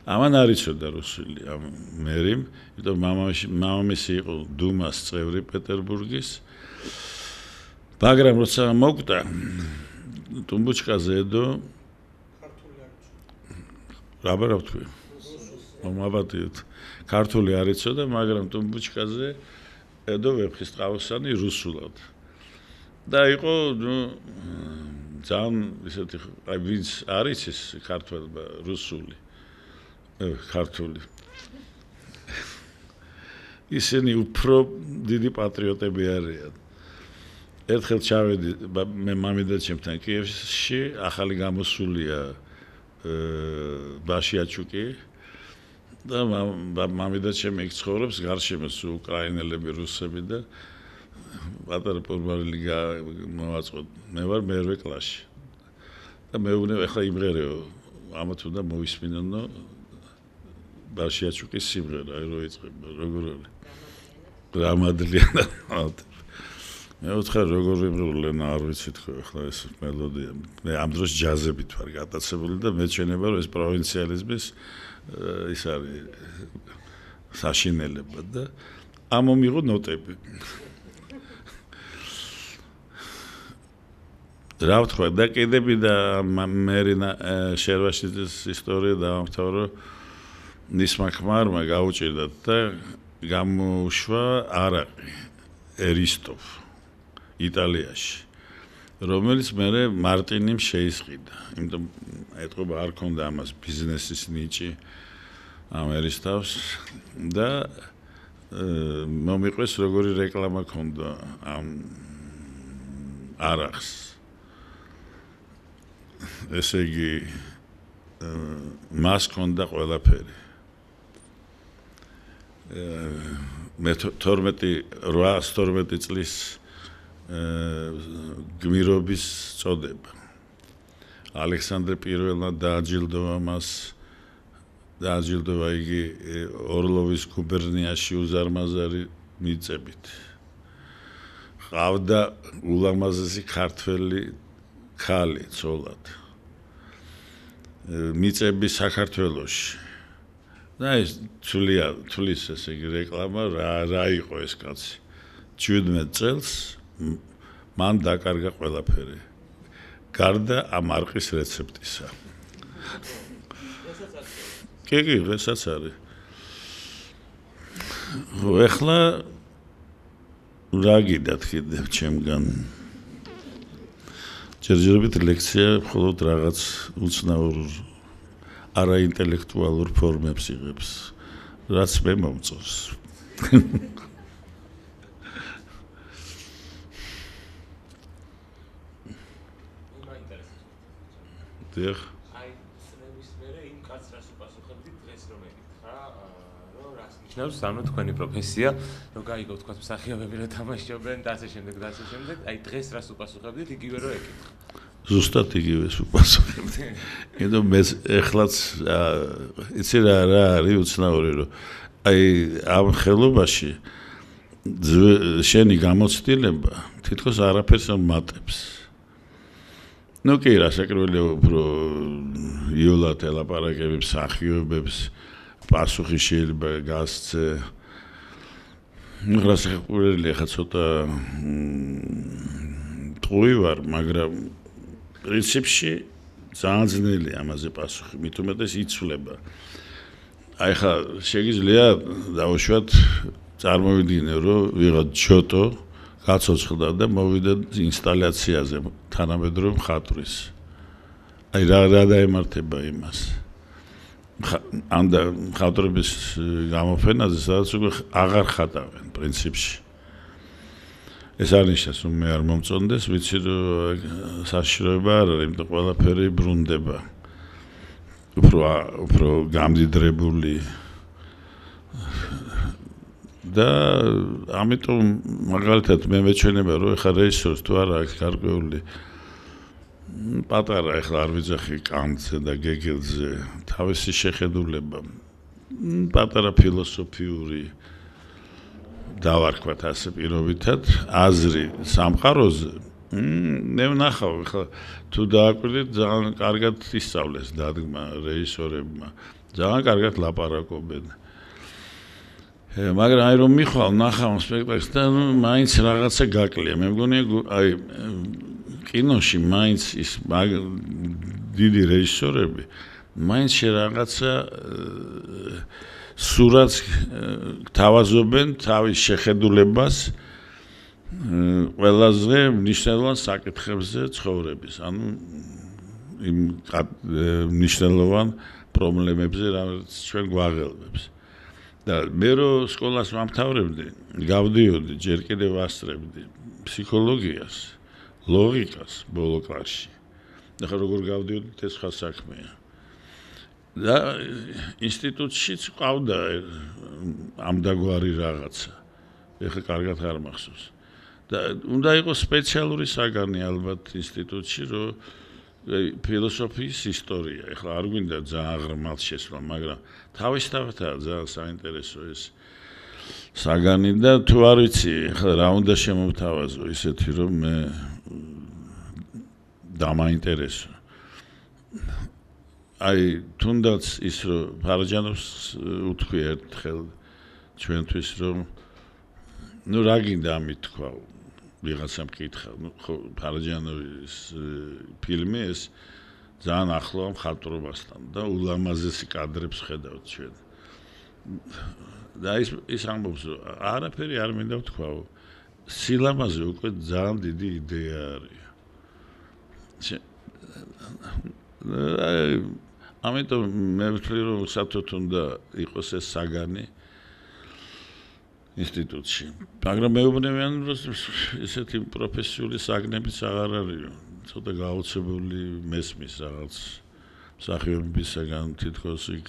ამან არ იცოდა რუსული ამ მერიმ, იმიტომ მამამისი იყო დუმას წევრი პეტერბურგის. მაგრამ როცა მოკვდა ტუმბუჩკაზე ედო რაბა რა ვთქვი? მომაბატიოთ. ქართული არ იცოდა, მაგრამ ტუმბუჩკაზე ედო ვეფხისტყაოსანი რუსულად. და იყო, ძალიან ისეთი, აი ვინც არის ის ქართველმა რუსული, ქართული. ისინი უფრო დიდი პატრიოტები არიან. ერთხელ ჩავედი მე მამიდაჩემთან კიევში, ახალი გამოსულია ბაშიაჩუკი და მამიდაჩემი იქ ცხოვრობს, გარშემოს უკრაინელები, რუსები და პატარა პორბარილი მოვაწყოთ. მე ვარ მერვე კლასში. და მეუბნება ეხლა იმღერეო, ამათ უნდა მოვისმინონო ბაშიაჩუკის სიმღერა, რო იწყება, როგორ არის? გრამადლიანად. მე ვთქვა როგორ ვიმრავლენა არ ვიცი თქო ახლა ეს მელოდია. მე ამ დროს ჯაზებით ვარ გატაცებული და მეჩვენება რომ ეს პროვინციალიზმის ის არის საშინელება და ამომიღო ნოტები. რა ვთქვა და კიდები და მერინა შერვაშიძის ისტორია დაამთავრო ნისმა ქმარმა გაუჭირდათ და გამოუშვა არაყი ერისტოვ იტალიაში, რომელიც მერე მარტინიმ შეისყიდა. იმიტომ ეტყობა არ ქონდა ამას ბიზნესის ნიჭი ამ ერისთავს და მომიყვეს როგორი რეკლამა ქონდა ამ არ აქვს. ესე იგი მას ჰქონდა ყველაფერი. მე 812 წლის გმირობის წოდება. ალექსანდრე პირველმა დააჯილდოვა მას, დააჯილდოვა იგი ორლოვის გუბერნიაში უზარმაზარი მიწებით. ყავდა ულამაზესი ქართველი ქალი ცოლად. მიწები საქართველოში. და ეს თulis ესე იგი რეკლამა რა იყო ეს კაცი. 17 წელს მან დაკარგა ყველაფერი. გარდა ამ არყის რეცეპტისა. კი, ესაც არის. ეხლა რა გიდათ კიდევ ჩემგან? ჯერჯერობით ლექცია მხოლოდ რაღაც უცნაურ არაინტელექტუალურ ფორმებს იღებს, რაც მე მომწონს. დიახ. აი, ცნების მერე იმ კაცს რას უპასუხებდით დღეს რომ ეკითხა, რომ რას ნიშნავს ანუ თქვენი პროფესია, რომ გაიგო თქვა მსახიობები რა თამაშობენ და ასე შემდეგ და ასე შემდეგ, აი დღეს რას უპასუხებდით იგივე რომ ეკითხა. ზუსტად იგივეს უპასუხებდი. იმიტომ მე ეხლაც იცი რა არის უცნაური რომ აი ამ ხელობაში შენი გამოცდილება თითქოს არაფერს მატებს. ნუ კი რა საკრებელია უფრო იოლად ელაპარაკები მსახიობებს პასუხი შეიძლება გასცე. რა საკრებელია ხა ცოტა ტყუი ვარ, მაგრამ პრინციპში ძალიან ძნელია ამაზე პასუხი, მით უმეტეს იცვლება. აი ხა შეგიძლია დავუშვათ წარმოვიდგინე რომ ვიღაც ჯოტო გაცოცხლდა და მოვიდა ინსტალაციაზე თანამედროვე მხატვრის. აი რა დაემართება იმას. ანდა მხატვრების გამოფენაზე სადაც უკვე აღარ ხატავენ პრინციპში. ეს არნიშნავს რომ მე არ მომწონდეს, ვიცი რომ საშიშროება არ არის, იმიტომ ყველაფერი ბრუნდება. უფრო გამდიდრებული და ამიტომ მაგალითად მე მეჩვენება რომ ეხა რეჟისორს თუ არა აქვს გარკვეული პატარა ეხლა არ ვიძახი კანტზე და გეგელზე თავისი შეხედულება პატარა ფილოსოფიური დავარქვათ ასე პირობითად აზრი სამყაროზე მე ვნახავ ეხლა თუ დააკვირდით ძალიან კარგად ისწავლეს დადგმა რეჟისორებმა ძალიან კარგად ლაპარაკობენ მაგრამ აი რომ მიხვალ ნახავ სპექტაკლს და მაინც რაღაცა გაკლია მე მგონია აი კინოში მაინც ის დიდი რეჟისორები მაინც რაღაცა სურათს თავაზობენ თავის შეხედულებას ყველაზე მნიშვნელოვან საკითხებზე ცხოვრების ანუ იმ მნიშვნელოვან პრობლემებზე რაც ჩვენ გვაღელვებს და მე რო სკოლას ვამთავრებდი გავდიოდი ჯერ კიდევ ვასწრებდი ფსიქოლოგიას ლოგიკას ბოლო კლასში და ხა როგორ გავდიოდით ეს სხვა საქმეა და ინსტიტუტშიც ყავდა ამდაგვარი რაღაცა ეხლა კარგად არ მახსოვს და უნდა იყოს სპეციალური საგანი ალბათ ინსტიტუტში რომ ფილოსოფიის ისტორია ეხლა არ გვინდა ძალიან ღრმად შესვლა მაგრამ თავისთავადაა ძალიან საინტერესო ეს საგანი და თუ არ ვიცი ეხლა რა უნდა შემოვთავაზო ისეთი რომ მე დამაინტერესო აი თუნდაც ის რომ ფარაჯანოვს უთქვი ერთხელ ჩვენთვის რომ ნუ რა გინდა ამით თქვა ვიღაცამ კითხა ნუ ხო ფარაჯანოვის ფილმი ეს ძალიან ახლოა მხატვრობასთან და ულამაზესი კადრებს ხედავთ ჩვენ და ის ამბობს რომ არაფერი არ მინდა ვთქვაო სილამაზე უკვე ძალიან დიდი იდეა არის ამიტომ მე ვთვლი რომ საერთოდ უნდა იყოს ეს საგანი ინსტიტუტში. მაგრამ მეუბნებიან, რომ ესეთი პროფესიული საგნებიც აღარ არის. ცოტა გაუცებული მესმის რაღაც მსახიობებისაგან თითქოს იქ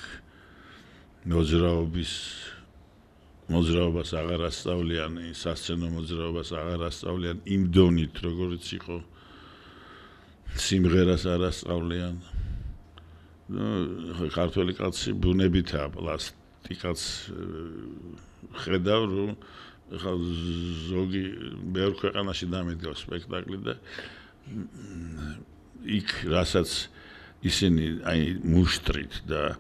მოძრაობას აღარ ასწავლიან, სასცენო მოძრაობას აღარ ასწავლიან იმ დონით, როგორიც იყო სიმღერას არ ასწავლიან. ქართველი კაცი ბუნებითაა პლასტიკაც ხედავ, რომ ხა ზოგი ბევრ ქვეყანაში დამიდგავს სპექტაკლი და იქ რასაც ისინი აი მუშტრით და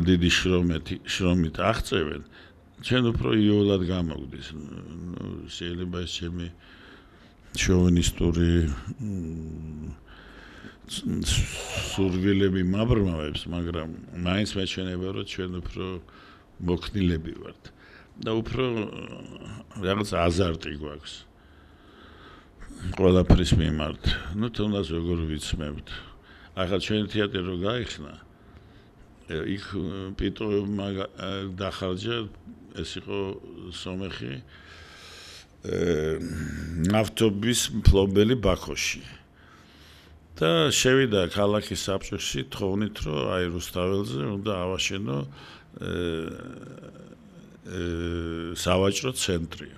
დიდი შრომით აღწევენ, ჩვენ უფრო იოლად გამოგვდის. შეიძლება ეს ჩემი შოვინისტური სურვილები მაბრმავებს, მაგრამ მაინც მეჩვენება, რომ ჩვენ უფრო მოქნილები ვართ და უფრო რაღაც აზარტი გვაქვს ყველაფრის მიმართ. თუნდაც როგორ ვიცმევთ. ახლა ჩვენი თეატრი რო გაიხსნა, იქ პიტოევმა დახარჯა, ეს იყო სომეხი ნავთობის მფლობელი ბაქოში. და შევიდა ქალაქის საბჭოში თხოვნით, რომ აი რუსთაველზე უნდა ავაშენო სავაჭრო ცენტრი.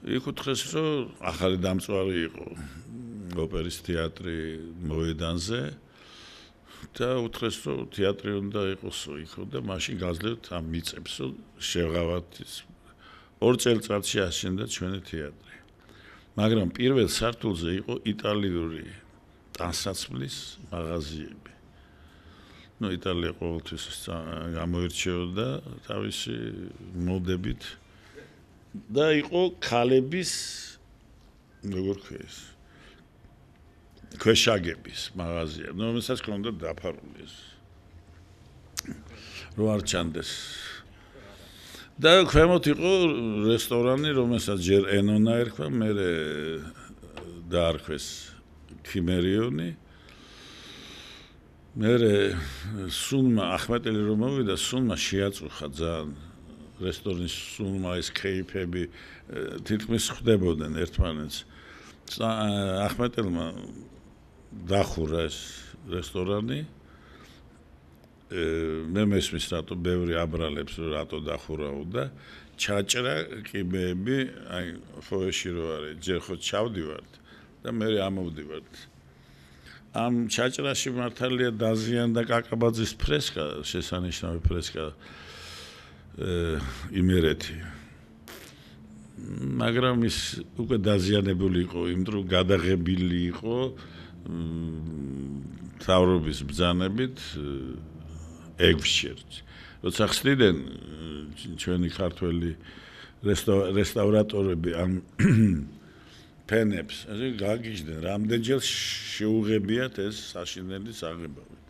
იქ უთხრეს, რომ ახალი დამწვარი იყო ოპერის თეატრი მოედანზე და უთხრეს, რომ თეატრი უნდა იყოსო იქო და მაშინ გაძლევთ ამ მიწებს, რომ შევღავათ ის 2 წელიწადში აშენდა ჩვენი თეატრი. მაგრამ პირველ სართულზე იყო იტალიური ტანსაცმლის მაღაზიები. იტალია ყოველთვის გამოირჩეოდა თავისი მოდებით და იყო ქალების როგორ ქვია ქვეშაგების მაღაზია, რომელსაც ჰქონდა დაფარული ეს რო არ ჩანდეს. და ქვემოთ იყო რესტორანი, რომელსაც ჯერ ენონა ერქვა, მერე დაარქვეს ქიმერიონი. მერე სუნმა ახმეტელი რომ მოვიდა, სუნმა შეაწუხა ძალიან რესტორნის სუნმა ეს ქეიფები თითქმის ხვდებოდნენ ერთმანეთს. ახმეტელმა დახურა ეს რესტორანი. მე მესმის რატო ბევრი აბრალებს რომ რატო დახურაო და ჩაჭრა კიბეები აი ფოეში რო არის ჯერ ხო ჩავდივართ და მე ამოვდივართ ამ ჩაჭრაში მართალია დაზიანდა კაკაბაძის ფრესკა შესანიშნავი ფრესკა იმერეთი მაგრამ ის უკვე დაზიანებული იყო იმ დრო გადაღებილი იყო თავრობის ბრძანებით ეგვშერტ. როცა ხსნიდნენ ჩვენი ქართველი რესტავრატორები ამ ფენებს, ასე გაგიჟდნენ, რამდენჯერ შეუღებიათ ეს საშინელი საღებავით.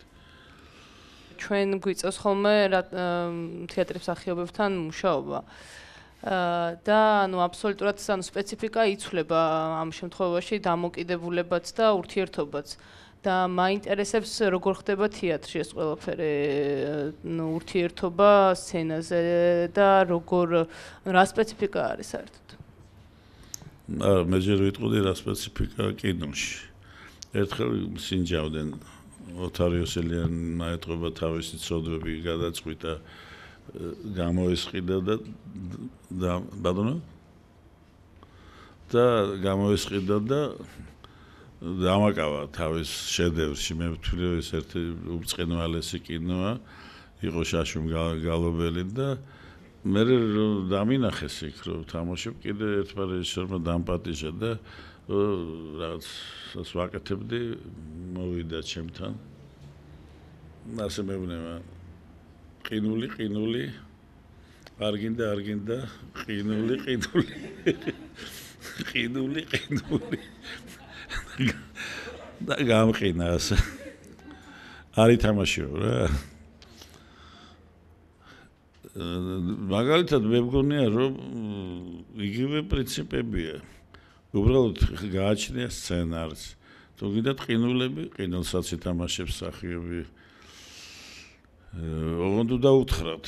ჩვენ გვიწევს ხოლმე თეატრის მსახიობებთან მუშაობა. და ანუ აბსოლუტურად სპეციფიკა იცვლება ამ შემთხვევაში დამოკიდებულებაც და ურთიერთობაც. და მაინტერესებს როგორ ხდება თეატრში ეს ყველაფერი ურთიერთობა სცენაზე და რა სპეციფიკა არის საერთოდ? მე ჯერ ვიტყოდი რა სპეციფიკა კინოში. ერთხელ სინჯავდნენ ოთარ იოსელიანმა ეტყობა თავისი ცოდვები გადაწყვიტა გამოესყიდა და ბატონო და გამოესყიდა და დამაკავა თავის შედევრში. მე ვთვლი რომ ეს ერთი უბრწყინვალესი კინოა, იყო შაშუმ გალობელი და მე დამინახეს იქ რომ თამაშობ კიდე ერთმა რეჟისორმა დამპატიჟა და რაღაცას ვაკეთებდი, მოვიდა ჩემთან. ასე მეუბნება ყინული არ გინდა ყინული და გამყინა ასე. არ ითამაშეო რა. მაგალითად მე მგონია რომ იგივე პრინციპებია. უბრალოდ გააჩნია სცენარს. თუ გინდათ ყინულები, ყინულსაც ითამაშებს მსახიობი. ოღონდ უნდა უთხრათ.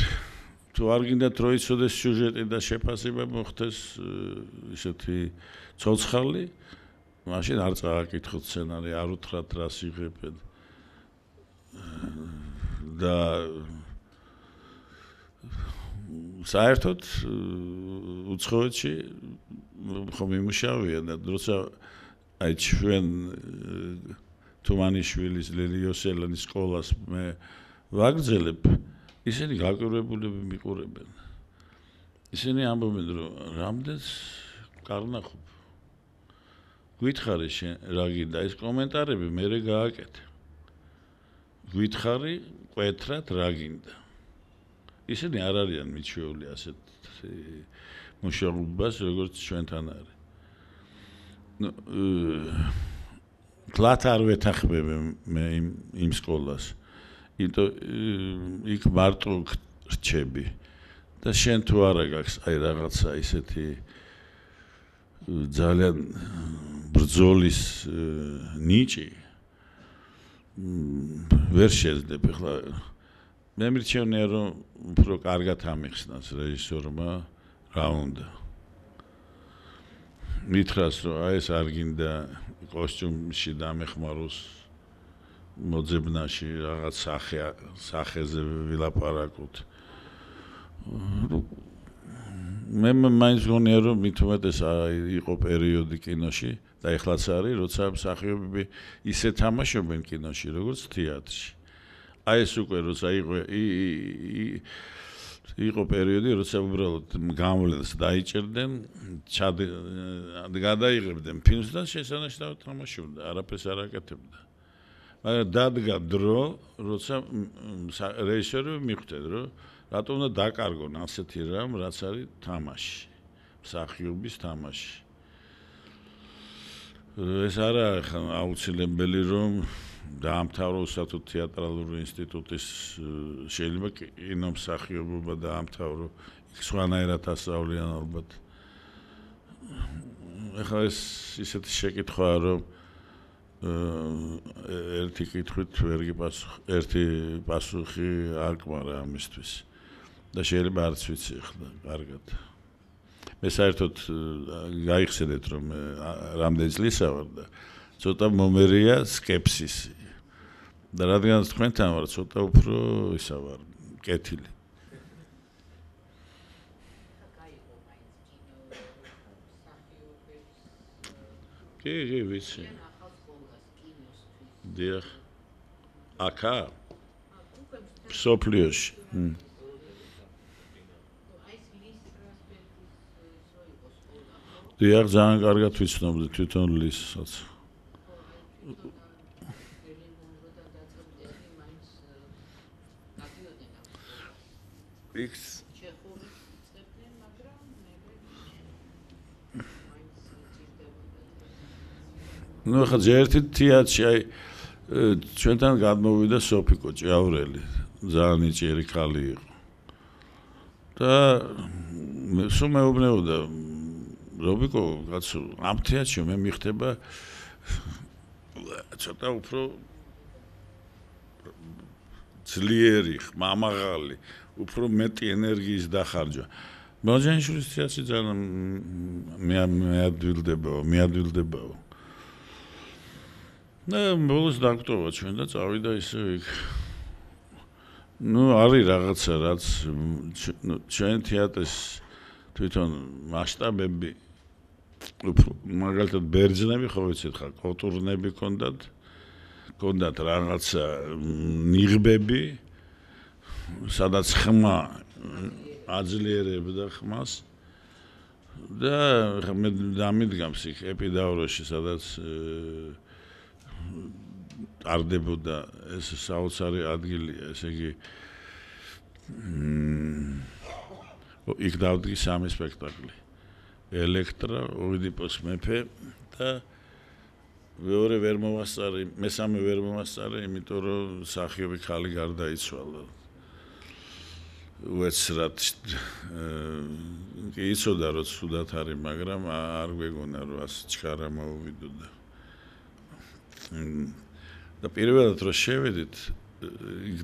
თუ არ გინდათ რო იცოდეს სიუჟეტი და შეფასება მოხდეს ისეთი ცოცხალი, მაშინ არ წააკითხოთ სცენარი, არ უთხრათ რას იღებენ. და საერთოდ უცხოეთში ხომ იმუშავია და როცა აი ჩვენ თუმანიშვილის ლელიოსელანის სკოლას მე ვაგრძელებ, ისინი გაკვირვებულები მიყურებენ. ისინი ამბობენ, რომ რამდენს კარნახობ. გითხარი შენ რა გინდა, ეს კომენტარები მერე გააკეთე. გითხარი კვეთრად რა გინდა. ისინი არ არიან მიჩვეული ასეთ მუშაობას, როგორც ჩვენთან არის. კლათ არ ვეთანხმები მე იმ სკოლას. იქ მარტო რჩები და შენ თუ არა გაქვს აი რაღაცა ისეთი ძალიან ბრძოლის ნიჭი ვერ შეძლებ ახლა მე მირჩევნია რომ უფრო კარგად ამიხსნას რეჟისორმა რა უნდა მითხრას რომ აი ეს არ გინდა კოსტიუმში დამეხმაროს მოძებნაში რაღაც სახეზე ვილაპარაკოთ. მე მაინც გონია რომ მით უმეტეს იყო პერიოდი კინოში და ეხლაც არის, როცა მსახიობები ისე თამაშობენ კინოში, როგორც თეატრში. აი ეს უკვე როცა იყო პერიოდი, როცა უბრალოდ გამოვლენას დაიჭერდნენ, გადაიღებდნენ ფილმს და შესანიშნავად თამაშობდა, არაფერს არ აკეთებდა. მაგრამ დადგა დრო, როცა რეჟისორები მიხვდნენ, რომ რატომ უნდა დაკარგონ ასეთი რამ, რაც არის თამაში, მსახიობის თამაში. ეს არა აუცილებელი, რომ დაამთავრო უსათო თეატრალური ინსტიტუტის შეიძლება კინომსახიობობა დაამთავრო, იქ სხვანაირად ასწავლიან ალბათ. ეხლა ეს ისეთი შეკითხვაა, რომ ერთი კითხვით ერთი პასუხი არ გმარა ამისთვის და შეიძლება არც ვიცი ახლა კარგად. მე საერთოდ გაიხსენეთ რომ რამდენი წლისა ვარ და ცოტა მომერია სკეპსისი და რადგან თქვენთან ვარ ცოტა უფრო ისა ვარ კეთილი. კი ვიცი. დიახ. აკა? სოფლიოში. დიახ, ძალიან კარგად ვიცნობდი თვითონ ლისაც. იქ ну ხა ერთი თეატრში აი ჩვენთან გადმოვიდა სოფიკო ჭიაურელი ძალიან იჭიერი ხალი იყო და სულ მეუბნეოდა რობიკო კაცო ამ თეატრში მე მიხდება ცოტა უფრო ძლიერი მამაღალი უფრო მეტი ენერგიის დახარჯვა მოძენიშვილის თეატრი ძალიან მეადვილდებაო და ბოლოს დაგტოვა ჩვენ და წავიდა ისე იქ. ну არის რაღაცა რაც ჩვენ თეატრის თვითონ მასშტაბები მაგალითად ბერძნები ხო ვიცით ხა კოტურნები კონდათ რაღაცა ნიღბები სადაც ხმა აძლიერებდა ხმას და მე დამიდგამს იქ ეპიდავროში სადაც არდებოდა ეს საოცარი ადგილია, ესე იგი იქ დავდგი სამი სპექტაკლი. ელექტრა, ოიდიპოს მეფე და მეორე ვერ მოვასწარე, მესამე ვერ მოვასწარე, იმიტომ რომ მსახიობი ხალი გარდაიცვალა. უეცრად იცოდა რომ ცუდად არის, მაგრამ არ გვეგონა რომ ასე ჩქარა მოვიდოდა. და პირველად რომ შევედით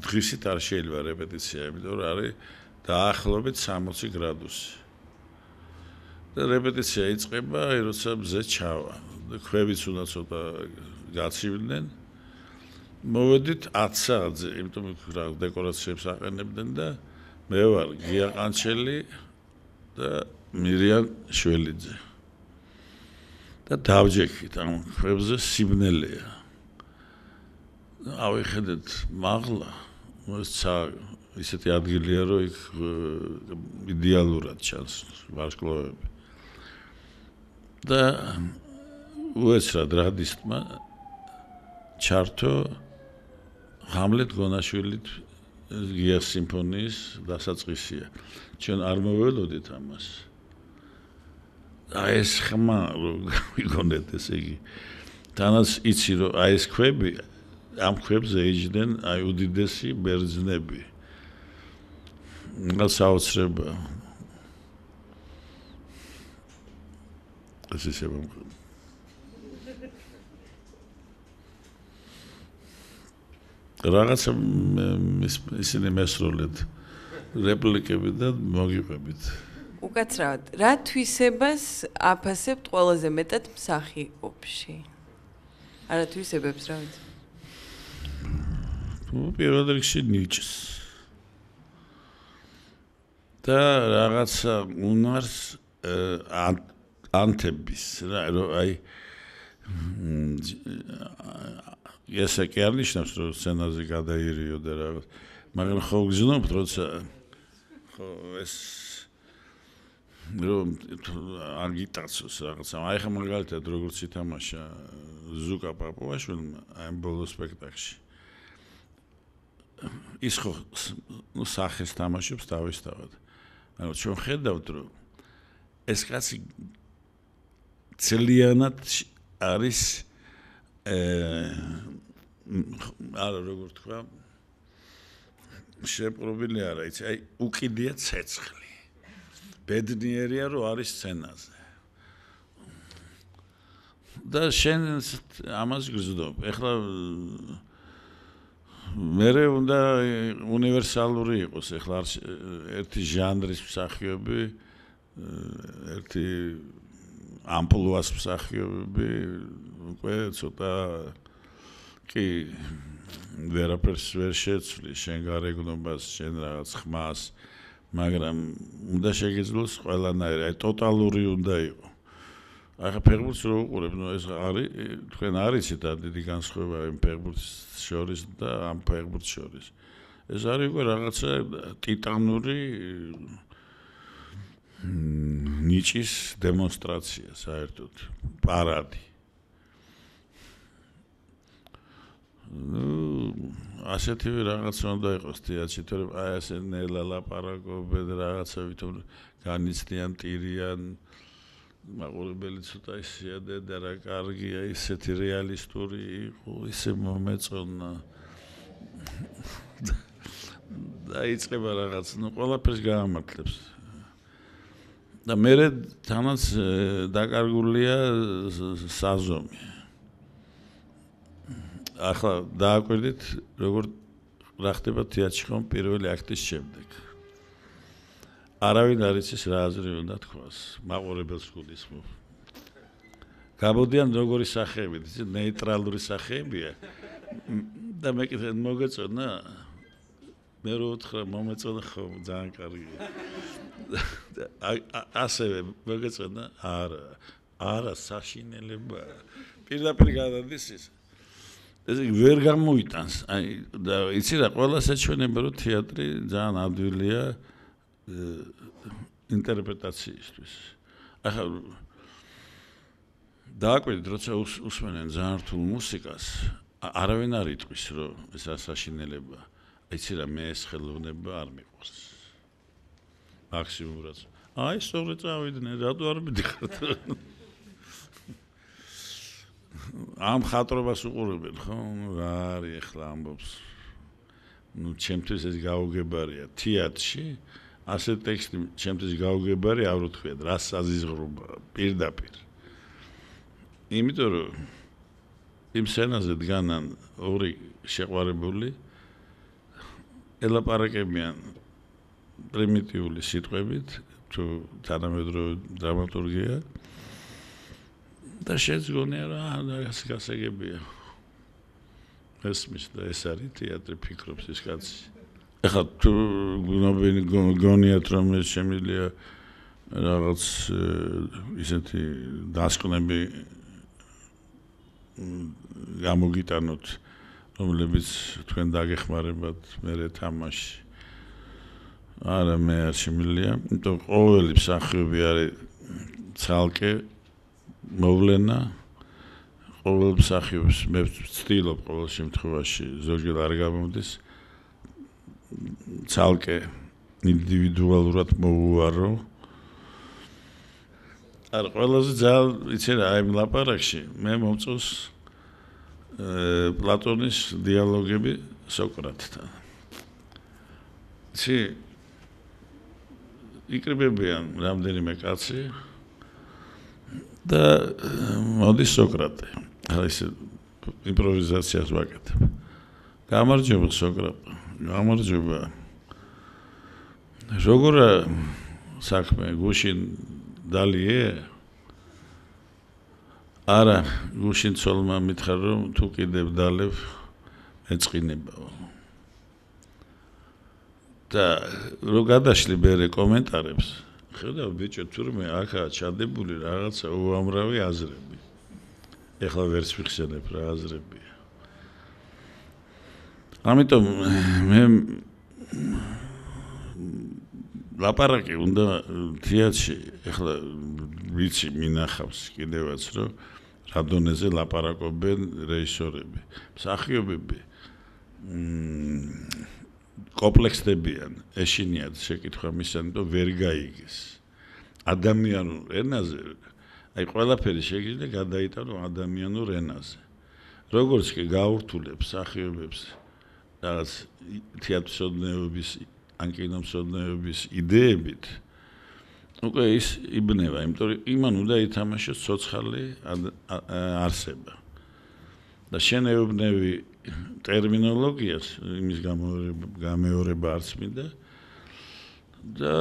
დღისით არ შეიძლება რეპეტიცია, იმიტომ რომ არის დაახლოებით 60 გრადუსი. და რეპეტიცია იწყება, როცა მზე ჩავა. ქვევიც უნდა ცოტა გაცივდნენ. მოვედით 10 საათზე, იმიტომ რა დეკორაციებს აყენებდნენ და მე ვარ გია ყანჩელი და მირიან შველიძე. და დავჯექით ამ ქვებზე სიბნელეა. ავიხედეთ მაღლა, ისეთი ადგილია, რომ იქ იდეალურად ჩანს ვარსკვლავები. და უეცრად რადისტმა ჩართო ჰამლეტ გონაშვილით გიას სიმფონიის დასაწყისია. ჩვენ არ მოველოდით ამას. აი ეს ხმა რომ ვიგონეთ ესე იგი. თანაც იცი რომ აი ეს ქვები ამ ქვებზე იჯდნენ აი უდიდესი ბერძნები. გასაოცრება. ეს ისე რაღაცა ისინი mesroled რეპლიკები და მოგიყვებით. უკაცრავად, რა თვისებას აფასებთ ყველაზე მეტად მსახიობში? არა თვისებებს რა ვიცი. პირველ რიგში ნიჭს. და რაღაცა უნარს ანთების რა აი ესე კი არ ნიშნავს რომ სცენაზე გადაირიო და რაღაც მაგრამ ხო გზნობთ როცა ხო ეს რომ არ გიტაცოს რაღაცა აი ხა მაგალითად როგორც ითამაშა ზუკა პაპუაშვილმა აი ბოლო სპექტაკლში ის ხო ნუ სახეს თამაშობს თავისთავად ანუ ჩვენ ხედავთ რომ ეს კაცი ძალიანად არის არა როგორ თქვა შეპრობილი არა იცი აი უკიდია ცეცხლი ბედნიერია რომ არის სცენაზე და შენ ამას გზნობ ეხლა მერე უნდა უნივერსალური იყოს ეხლა ერთი ჟანრის მსახიობი ერთი ამპლუას მსახიობები უკვე ცოტა კი ვერაფერს ვერ შეცვლის შენ გარეგნობას შენ რაღაც ხმას მაგრამ უნდა შეგეძლოს ყველანაირი აი ტოტალური უნდა იყოს ახლა ფეხბურთს რო უყურებ ნუ ეს არის თქვენ არიცით დიდი განსხვავება იმ ფეხბურთს შორის და ამ ფეხბურთს შორის ეს არის უკვე რაღაცა ტიტანური ნიჭის დემონსტრაცია საერთოდ პარადი ასეთივე რაღაცა უნდა იყოს თეატრში თორემ აი ასე ნელა ლაპარაკობენ რაღაცა ვითომ განიცდიან ტირიან მაყურებელი ცოტა ისეა და რა კარგია ისეთი რეალისტური იყო ისე მომეწონა და იწყება რაღაც ნუ ყველაფერს გაამართლებს და მერე თანაც დაკარგულია საზომი ახლა დააკვირდით როგორ რა ხდება თეატრში ხომ პირველი აქტის შემდეგ არავინ არ იცის რა აზრი უნდა თქვას მაყურებელს გულისხმობ გამოდიან როგორი სახეები ნეიტრალური სახეებია და მე კიდე მოგეწონა მე რო უთხრა მომეწონა ხო ძალიან კარგია ასევე მოგეწონა არა საშინელება პირდაპირ გადადის ის ეს ვერ გამოიტანს აი და იცი რა ყველას ეჩვენება რომ თეატრი ძალიან ადვილია ინტერპრეტაციისთვის ახლა დააკვირდით როცა უსმენენ ძალიან რთულ მუსიკას არავინ არ იტყვის რომ ეს ასაშინელება იცი რა მე ეს ხელოვნება არ მიყვარს მაქსიმუმ რაც აი სწორედ წავიდნენ რატო არ მიდიხართ ამ ხატრობას უყურებენ ხო რა არის ახლა ამბობს ნუ ჩემთვის ეს გაუგებარია თეატრში ასე ტექსტი ჩემთვის გაუგებარი არ ვთქვიათ რას აზიზღრობა პირდაპირ იმიტომ რომ იმ სცენაზე დგანან ორი შეყვარებული ელაპარაკებიან პრიმიტიული სიტყვებით თუ თანამედროვე დრამატურგია და შეძგონია რა ეს გასაგებია ესმის და ეს არის თეატრი ფიქრობს ის კაცი ეხლა თუ გონიათ რომ ეს შემიძლია რაღაც ისეთი დასკვნები გამოგიტანოთ რომლებიც თქვენ დაგეხმარებათ მე თამაში არა მე არ შემიძლია იმიტომ ყოველი მსახიობი არის ცალკე მოვლენა ყოველ მსახიობს მე ვცდილობ ყოველ შემთხვევაში ზოგჯერ არ გამომდის ცალკე ინდივიდუალურად მოვუარო არ ყველაზე ძალიან იცი რა აი ლაპარაკში მე მომწონს პლატონის დიალოგები სოკრატთან იცი იკრიბებიან რამდენიმე კაცი და მოდის სოკრატე ახლა ის იმპროვიზაციას ვაკეთებ გამარჯობა სოკრატე გამარჯობა როგორ საქმე გუშინ დალიე არა გუშინ ცოლმა მითხრა რომ თუ კიდევ დალევ ეწყინებაო და რო გადაშლი მერე კომენტარებს ხედავ ბიჭო თურმე აქაა ჩადებული რაღაცა უამრავი აზრები ეხლა ვერც ვიხსენებ რა აზრებია ამიტომ მე ლაპარაკი უნდა თეატრში ეხლა ვიცი მინახავს კიდევაც რომ რა დონეზე ლაპარაკობენ რეჟისორები მსახიობები კომპლექსდებიან ეშინიათ შეკითხვა მისცენ და ვერ გაიგეს ადამიანურ ენაზე აი ყველაფერი შეიძლება გადაიტანო ადამიანურ ენაზე როგორც კი გაურთულებს მსახიობებს რაღაც თეატრსოდნეობის ან კინომსოდნეობის იდეებით უკვე ის იბნევა იმიტომ რომ იმან უნდა ითამაშოს ცოცხალი არსება და შენეუბნევი ტერმინოლოგიას იმის გამეორება არც მინდა და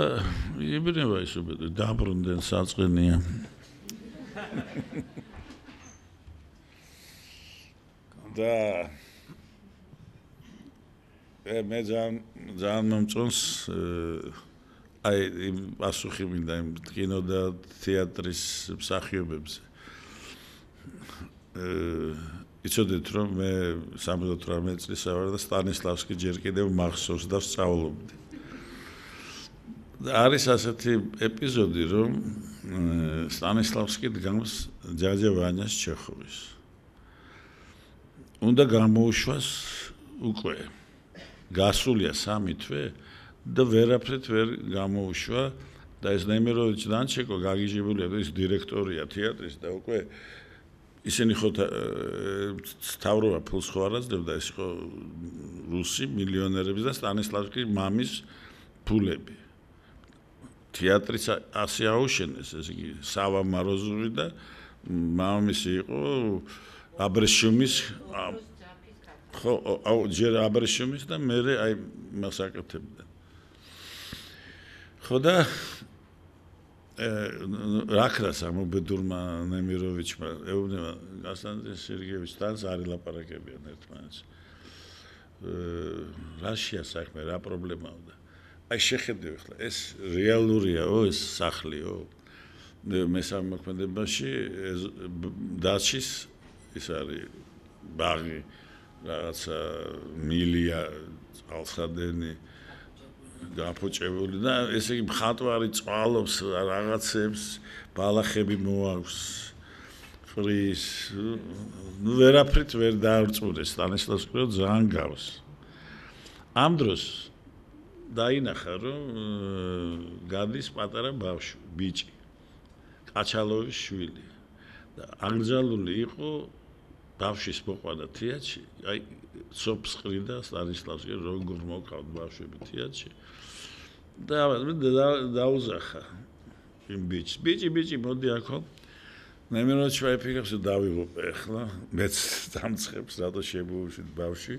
იბნევა ის უბედო დაბრუნდნენ საწყენია და მე ძალიან მომწონს აი პასუხი მინდა იმ კინო და თეატრის მსახიობებზე იცოდეთ რომ მე 78 წლის ვარ და სტანისლავსკი ჯერ კიდევ მახსოვს და სწავლობდი არის ასეთი ეპიზოდი რომ სტანისლავსკი დგამს ჯაჯა ვანიას ჩეხოვის უნდა გამოუშვას უკვე გასულია 3 თვე და ვერაფრით ვერ გამოუშვა და ეს ნემეროვიჩ დანჩეკო გაგიჟებულია და ის დირექტორია თეატრის და უკვე ისინი ხო თავრობა ფულს ხო არ აძლევდა ეს ხო რუსი მილიონერების და სტანისლავსკის მამის ფულები თეატრიც ასე აუშენეს ეს იგი სავა მაროზური და მამისი იყო აბრეშუმის ხო აუ ჯერ აბრეშუმის და მე აი მას აკეთებდა ხო და რაკრას ამობედურმა ნემიროვიჩმა ეუბნება გასტანტინ სერგეევიჩთან არის ლაპარაკებიან ერთმანეთს რაშია საქმე რა პრობლემაა და აი შეხედე ახლა ეს რეალურიაო ეს სახლიო მესამე მოქმედებაში დაშის ის არის ბაღი რაღაცა მილია წყალსადენი გაფუჭებული და ესე იგი მხატვარი წვალობს რაღაცებს ბალახები მოაქვს ფრის ნუ ვერაფრით ვერ დაარწმუნეს სტანისლავსკი რომ ძალიან გავს ამ დროს დაინახა რომ გადის პატარა ბიჭი კაჩალოვის შვილი და ანგრძლული იყო ბავშვის მოყვანა თეატრში აი სოფს ყრიდა სტანისლავსკი როგორ მოკავთ ბავშვები თეატრში და დაუზახა იმ ბიჭი მოდი აქო ნემეროჩ ვაიფიქებს დავიღუპე ახლა მეც დამცხებს რატო შემოუშვით ბავშვი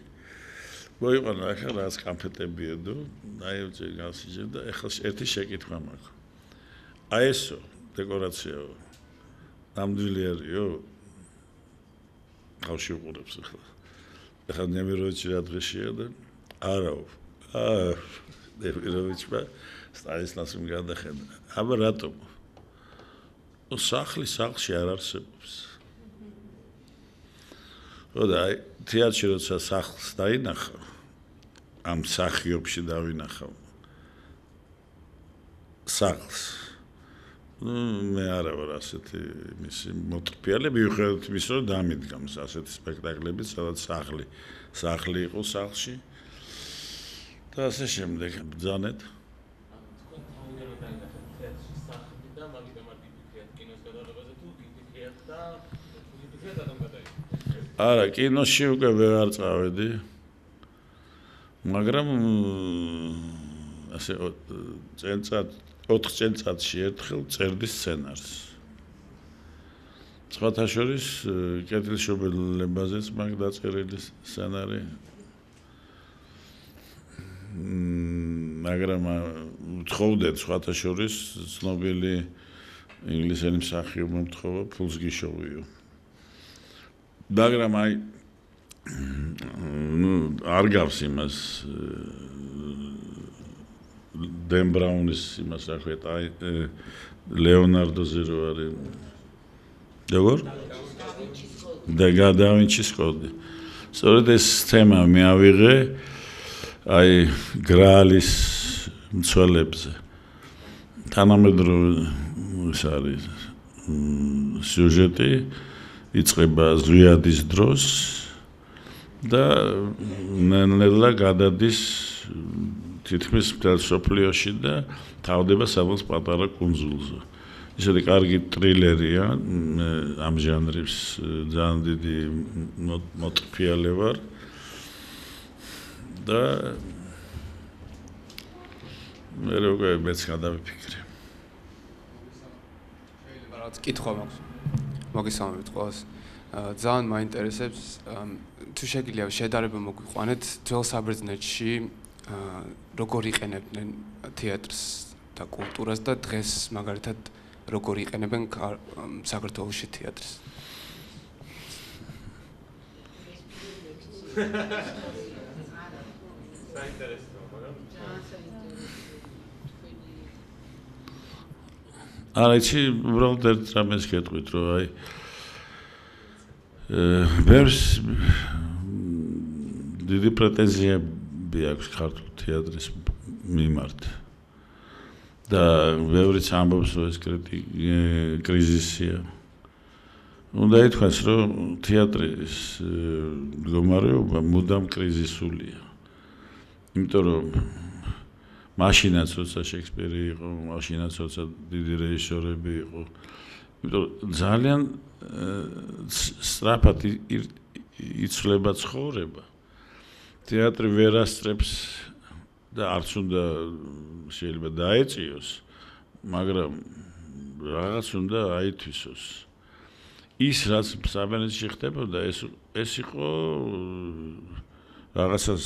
მოიყვანა ახლა რაღაც კამფეტებიედო, აი გავსიჯებ და ახლა ერთი შეკითხვა მაქვს. აი ესო დეკორაციაო. ნამდვილი არისო? ხავში უყურებს ახლა. ახლა ნემიროვიჩი რა დღეშია და არაო. ნემიროვიჩმა სტანისლავსი გადახედა. აბა რატომ? სახლში არ არსებობს. ხოდა აი თეატრში როცა სახლს დაინახავ, ამ მსახიობში დავინახავ სახლს. მე არა ვარ ასეთი მისი მოტრფიალე, მიუხედავად იმისა, რომ დამიდგამს ასეთი სპექტაკლები, სადაც სახლი იყო სახლში და ასე შემდეგ. ბრძანეთ. არა, კინოში უკვე ვეღარ წავედი. მაგრამ ასე 4 წელიწადში ერთხელ წერდი სცენარს. სხვათა შორის კეთილშობილებაზეც მაქვს დაწერილი სცენარი. მაგრამ ვთხოვდეთ სხვათა შორის ცნობილი ინგლისელი მსახიობი მთხოვა ფულს გიშოვიო. მაგრამ აი არ გავს იმას დენ ბრაუნის იმას რა ქვია აი ლეონარდოზე რო არის როგორ? და ვინჩის კოდი. სწორედ ეს თემა მე ავიღე აი გრაალის მცველებზე. თანამედროვე ის არის სიუჟეტი იწყება ზვიადის დროს და ნელა გადადის თითქმის მთელ სოფლიოში და თავდება სადღაც პატარა კუნძულზე. ისეთი კარგი ტრილერია, ამ ჟანრის ძალიან დიდი მოტრფიალე ვარ და მე როგორ მეც გადავიფიქრე. შეიძლება რაღაც კითხვა მაქვს. მოგესალმებით ყველას. ძალიან მაინტერესებს თუ შეგიძლია შედარება მოგვიყვანეთ ძველ საბერძნეთში როგორ იყენებდნენ თეატრს და კულტურას და დღეს მაგალითად როგორ იყენებენ საქართველოში თეატრს. არა, იცი, უბრალოდ ერთ რამეს გეტყვით, რომ აი ბევრს დიდი პრეტენზიები აქვს ქართულ თეატრის მიმართ. და ბევრიც ამბობს, რომ ეს კრიზისია. უნდა ითქვას, რომ თეატრის მდგომარეობა მუდამ კრიზისულია. იმიტომ რომ მაშინაც როცა შექსპირი იყო, მაშინაც როცა დიდი რეჟისორები იყო. იმიტომ ძალიან სწრაფად იცვლება ცხოვრება. თეატრი ვერ ასწრებს და არც უნდა შეიძლება დაეწიოს, მაგრამ რაღაც უნდა აითვისოს. ის რაც საბერძნეთში ხდებოდა, ეს იყო რაღაცას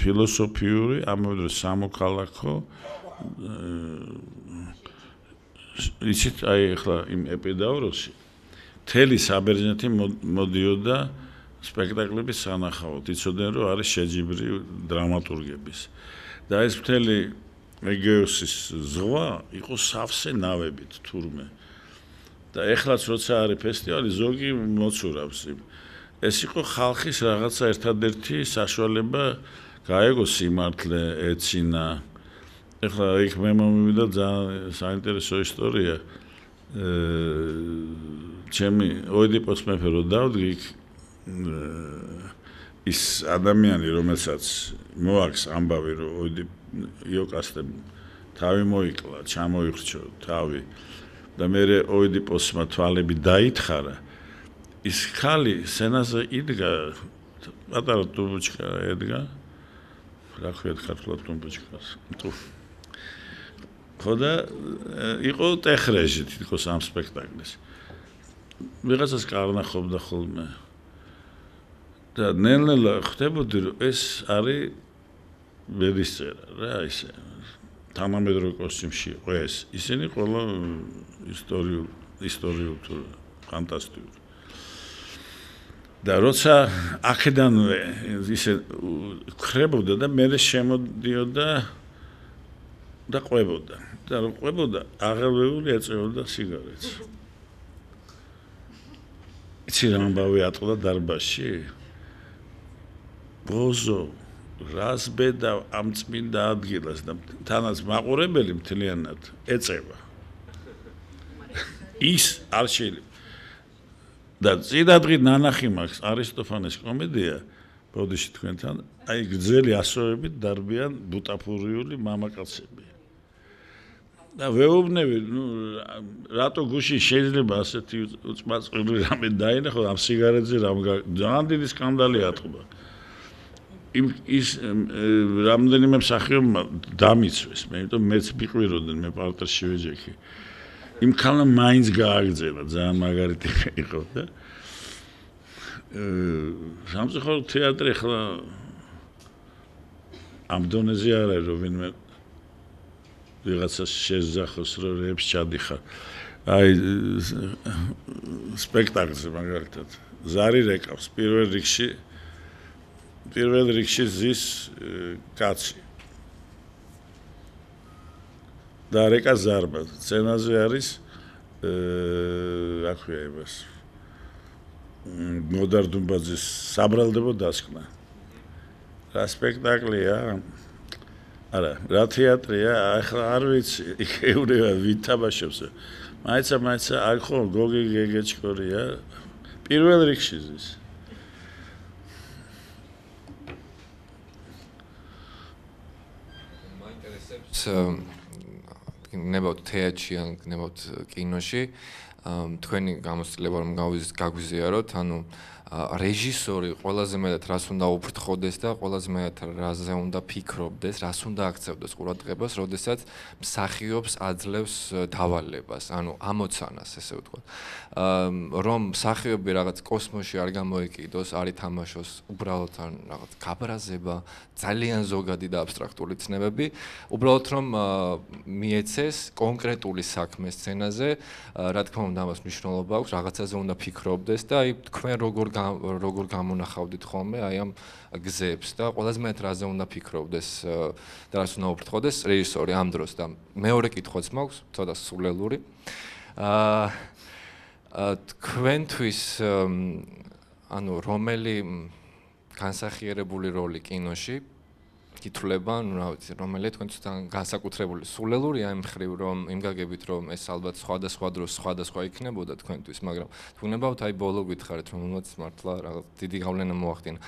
ფილოსოფიური, ამავდროულად სამოქალაქო იცით, აი ახლა იმ ეპიდავროსში მთელი საბერძნეთი მოდიოდა სპექტაკლების სანახავად, იცოდნენ, რომ არის შეჯიბრი დრამატურგების. და ეს მთელი ეგეოსის ზღვა იყო სავსე ნავებით თურმე. და ეხლაც როცა არის ფესტივალი, ზოგი მოცურავს. ეს იყო ხალხის რაღაცა ერთადერთი საშუალება გაეგო სიმართლე, ეცინა. ეხლა იქ მე მომივიდა ძალიან საინტერესო ისტორია. ჩემი ოიდიპოს მეფე რო დავდგი იქ ის ადამიანი, რომელსაც მოაქვს ამბავი, რომ იოკასტემ თავი მოიკლა, ჩამოიხრჩო თავი და მე ოიდიპოსმა თვალები დაითხარა. ის ხალი სცენაზე იდგა, პატარა ტუბუჩკა ედგა. რა ქვია ქართულად ტუბუჩკას? ხოდა იყო ტეხრეჟი თითქოს ამ სპექტაკლის. ვიღაცას კარნახობდა ხოლმე. და ნელ-ნელა ხდებოდი რომ ეს არის ვერისწერა რა ისე თანამედროვე კოსტიუმში იყო ეს ისინი ყველა ისტორიულ თუ ფანტასტიკური და როცა აქედანვე ისე ხრებოდა და მე შემოდიოდა და ყვებოდა და რომ ყვებოდა აღელვეული ეწევოდა სიგარეტს იცი რა ამბავი ატყდა დარბაზში ბოზო რას ბედა ამ წმინდა ადგილას და თანაც მაყურებელი მთლიანად ეწევა ის არ შეიძლება და წინადღით ნანახი მაქვს არისტოფანეს კომედია ბოდიში თქვენთან აი გრძელი ასოებით დარბიან ბუტაფურიული მამაკაცები და ვეუბნები ნუ რატო გუში შეიძლება ასეთი უწმაწყვილი რამე დაინახო ამ სიგარეტზე რამ ძალიან დიდი სკანდალი ატყდა ის რამდენიმე მსახიობმა დამიცვეს მე იმიტომ მეც მიყვიროდნენ მე პარტერში ვეჯექი იმ ქალმა მაინც გააგრძელა ძალიან მაგარი ტიპი იყო და სამწუხაროდ თეატრი ხლა ამ დონეზე არ არის რომ ვინმე ვიღაცას შეძახოს რომ რეებს ჩადიხარ აი სპექტაკლზე მაგალითად ზარი რეკავს პირველ რიგში ზის კაცი და რეკა ზარბა სცენაზე არის რა ქვია იმას მოდარ დუმბაძის საბრალდებო დასკვნა რა სპექტაკლია არა რა თეატრია ახლა არ ვიცი იქეურება ვით თამაშობს მაიცა აქ ხო გოგი გეგეჭკორია პირველ რიგში ზის ნებავთ თეატრში ან ნებავთ კინოში თქვენი გამოცდილება რომ გაგვიზიაროთ ანუ რეჟისორი ყველაზე მეტად რას უნდა უფრთხოდეს და ყველაზე მეტად რაზე უნდა ფიქრობდეს, რას უნდა აქცევდეს ყურადღებას, როდესაც მსახიობს აძლევს დავალებას, ანუ ამოცანას, ესე ვთქვათ. რომ მსახიობი რაღაც კოსმოსში არ გამოეკიდოს, არ ითამაშოს უბრალოდ რაღაც გაბრაზება, ძალიან ზოგადი და აბსტრაქტული ცნებები, უბრალოდ რომ მიეცეს კონკრეტული საქმე სცენაზე, რა თქმა უნდა, ამას მნიშვნელობა აქვს, რაღაცაზე უნდა ფიქრობდეს და აი თქვენ როგორ გამონახავდით ხოლმე აი ამ გზებს და ყველაზე მეტად რაზე უნდა ფიქრობდეს და რას უნდა უფრთხოდეს რეჟისორი ამ დროს და მეორე კითხვაც მაქვს, ცოტა სულელური. თქვენთვის ანუ რომელი განსახიერებული როლი კინოში კითხვება, ну, რა ვიცი, რომელიც თქვენთვის განსაკუთრებული სულელურია იმ ხრივ, რომ იმ გაგებით, რომ ეს ალბათ სხვადასხვა დროს სხვადასხვა იქნებოდა თქვენთვის, მაგრამ თქვენებავთ აი ბოლო გითხარით, რომელმაც მართლა რაღაც დიდი გავლენა მოახდინა.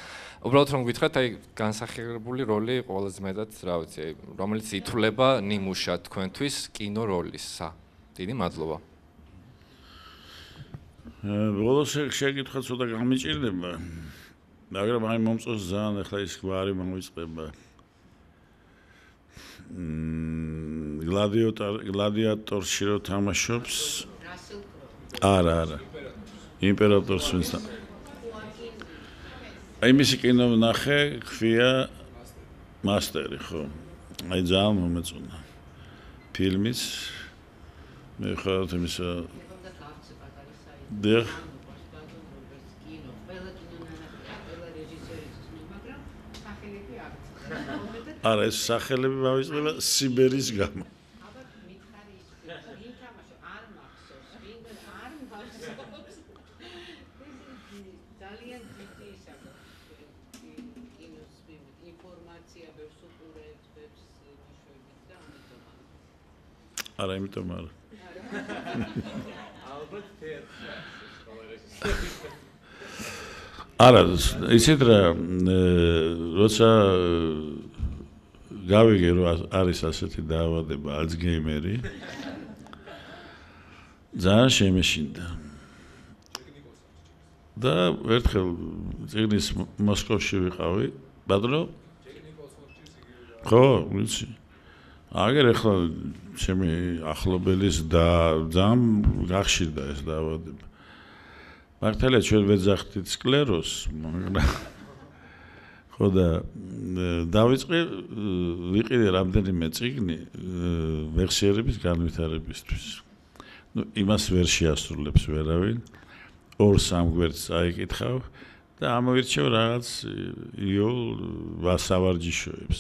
უბრალოდ რომ გითხრათ, აი განსახიერებული როლი ყველაზე მეტად, რა ვიცი, აი რომელიც ითვლება ნიმუშად თქვენთვის კინო როლისა. დიდი მადლობა. ბოლოს შეკითხვა ცოტა გამიჭირდება, მაგრამ აი მომწონს ძალიან ახლა ის გვარი მომიწყება. გლადიატორში რო თამაშობს არა იმპერატორს ვინც აი მისი კინო ვნახე ქვია მასტერი ხო აი ძალიან მომეწონა ფილმის მე ხარ თემისა და არა ეს სახელები მავიწყდება სიბერის გამო. არა იმიტომ არა. არა ისეთ რა როცა გავიგე რომ არის ასეთი დაავადება ალცგეიმერი ძალიან შემეშინდა და ერთხელ წიგნის მოსკოვში ვიყავი ბადრო ხო ვიცი აგერ ახლა ჩემი ახლობელის და ძალიან გახშირდა ეს დაავადება მართალია ჩვენ ვეძახდით სკლეროზს მაგრამ ხო და დავიწყე ვიყიდე რამდენიმე წიგნი მეხსიერების განვითარებისთვის. ნუ იმას ვერ შეასრულებს ვერავინ. 2-3 გვერდს წაიკითხავ და ამოვირჩევ რაღაც იოლ ვასავარჯიშოებს.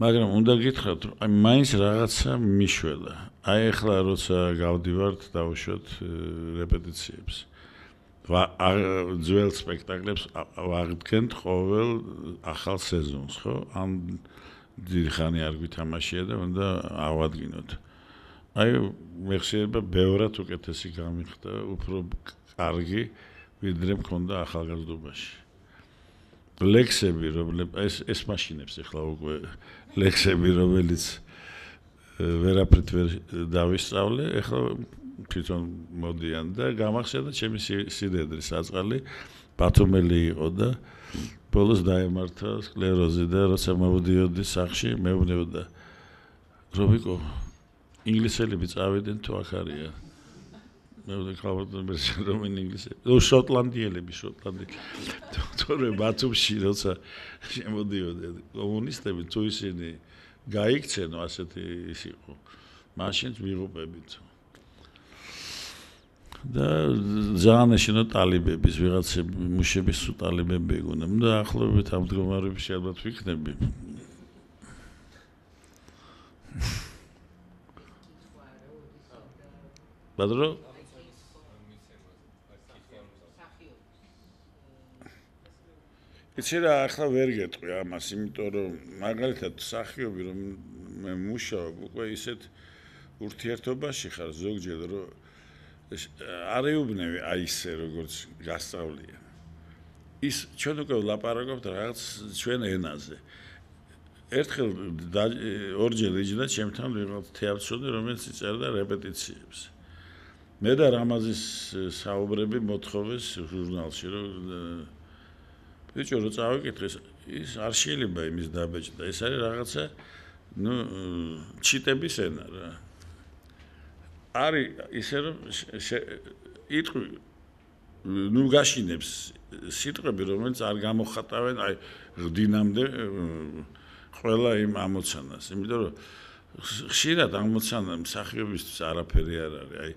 მაგრამ უნდა გითხრათ, აი მაინც რაღაცა მიშველა. აი ახლა როცა გავდივართ დავუშვათ რეპეტიციებს. ძველ სპექტაკლებს ვაღდგენთ ყოველ ახალ სეზონს, ხო? ამ დიდი ხანი არ გვითამაშია და უნდა ავადგინოთ. აი მეხსიერება ბევრად უკეთესი გამიხდა, უფრო კარგი ვიდრე მქონდა ახალგაზრდობაში. ლექსები, რომლებიც ეს მაშინებს ახლა უკვე ლექსები, რომელიც ვერაფრით ვერ დავისწავლე, ახლა თვითონ მოდიან და გამახსენდა ჩემი სიდედრი საწყალი ბათუმელი იყო და ბოლოს დაემართა სკლეროზი და როცა მოვდიოდი სახლში მეუბნებოდა რობიკო ინგლისელები წავიდნენ თუ აქ არიან მე ვქავდა რომ ინგლისელი შოტლანდიელები თორე ბათუმში როცა შემოდიოდი კომუნისტები თუ ისინი გაიქცენო ასეთი ის იყო მაშინ ვიღუპებით და ძალიან ეშინო ტალიბების ვიღაცები მუშების სულ ტალიბები ეგონა და ახლობით ამ მდგომარეობაში ალბათ ვიქნები ბადრო იცი რა ახლა ვერ გეტყვი ამას იმიტომ რომ მაგალითად სახიობი რომ მე მუშაობ უკვე ისეთ ურთიერთობაში ხარ ზოგჯერ რომ არ ეუბნები აი ისე როგორც გასწავლია ის ჩვენ უკვე ვლაპარაკობთ რაღაც ჩვენ ენაზე ერთხელ ორჯერ იჯდა ჩემთან ვიღაც თეატრში რომელიც იწერდა რეპეტიციებს მე და რამაზის საუბრები მოთხოვეს ჟურნალში რომ ბიჭო რო წავიკითხე ის არ შეიძლება იმის დაბეჭდა ეს არის რაღაცა ნუ ჩიტების ენა რა არის ისე რომ იტყვი ნუ გაშინებს სიტყვები რომელიც არ გამოხატავენ აი ღვდინამდე ყველა იმ ამოცანას იმიტომ რომ ხშირად ამოცანა მსახიობისთვის არაფერი არ არის აი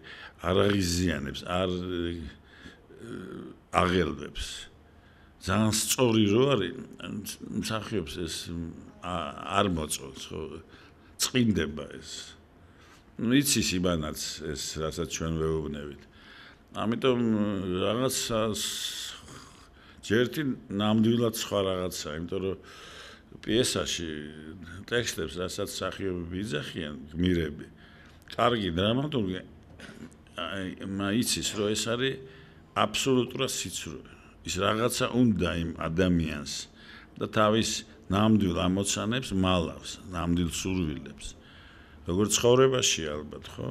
არ აღიზიანებს არ აღელვებს ძალიან სწორი რო არის მსახიობს ეს არ მოწონს ხო წინდება ეს ну იცის იბანაც ეს რასაც ჩვენ ვეუბნებით ამიტომ რაღაცას ჯერთი ნამდვილად სხვა რაღაცა იმიტომ რომ პიესაში ტექსტებს რასაც მსახიობები იძახიან გმირები კარგი დრამატურგი იცის რომ ეს არის აბსოლუტურად სიცრუე ის რაღაცა უნდა იმ ადამიანს და თავის ნამდვილ ამოცანებს მალავს ნამდვილ სურვილებს როგორც ცხოვრებაში ალბათ ხო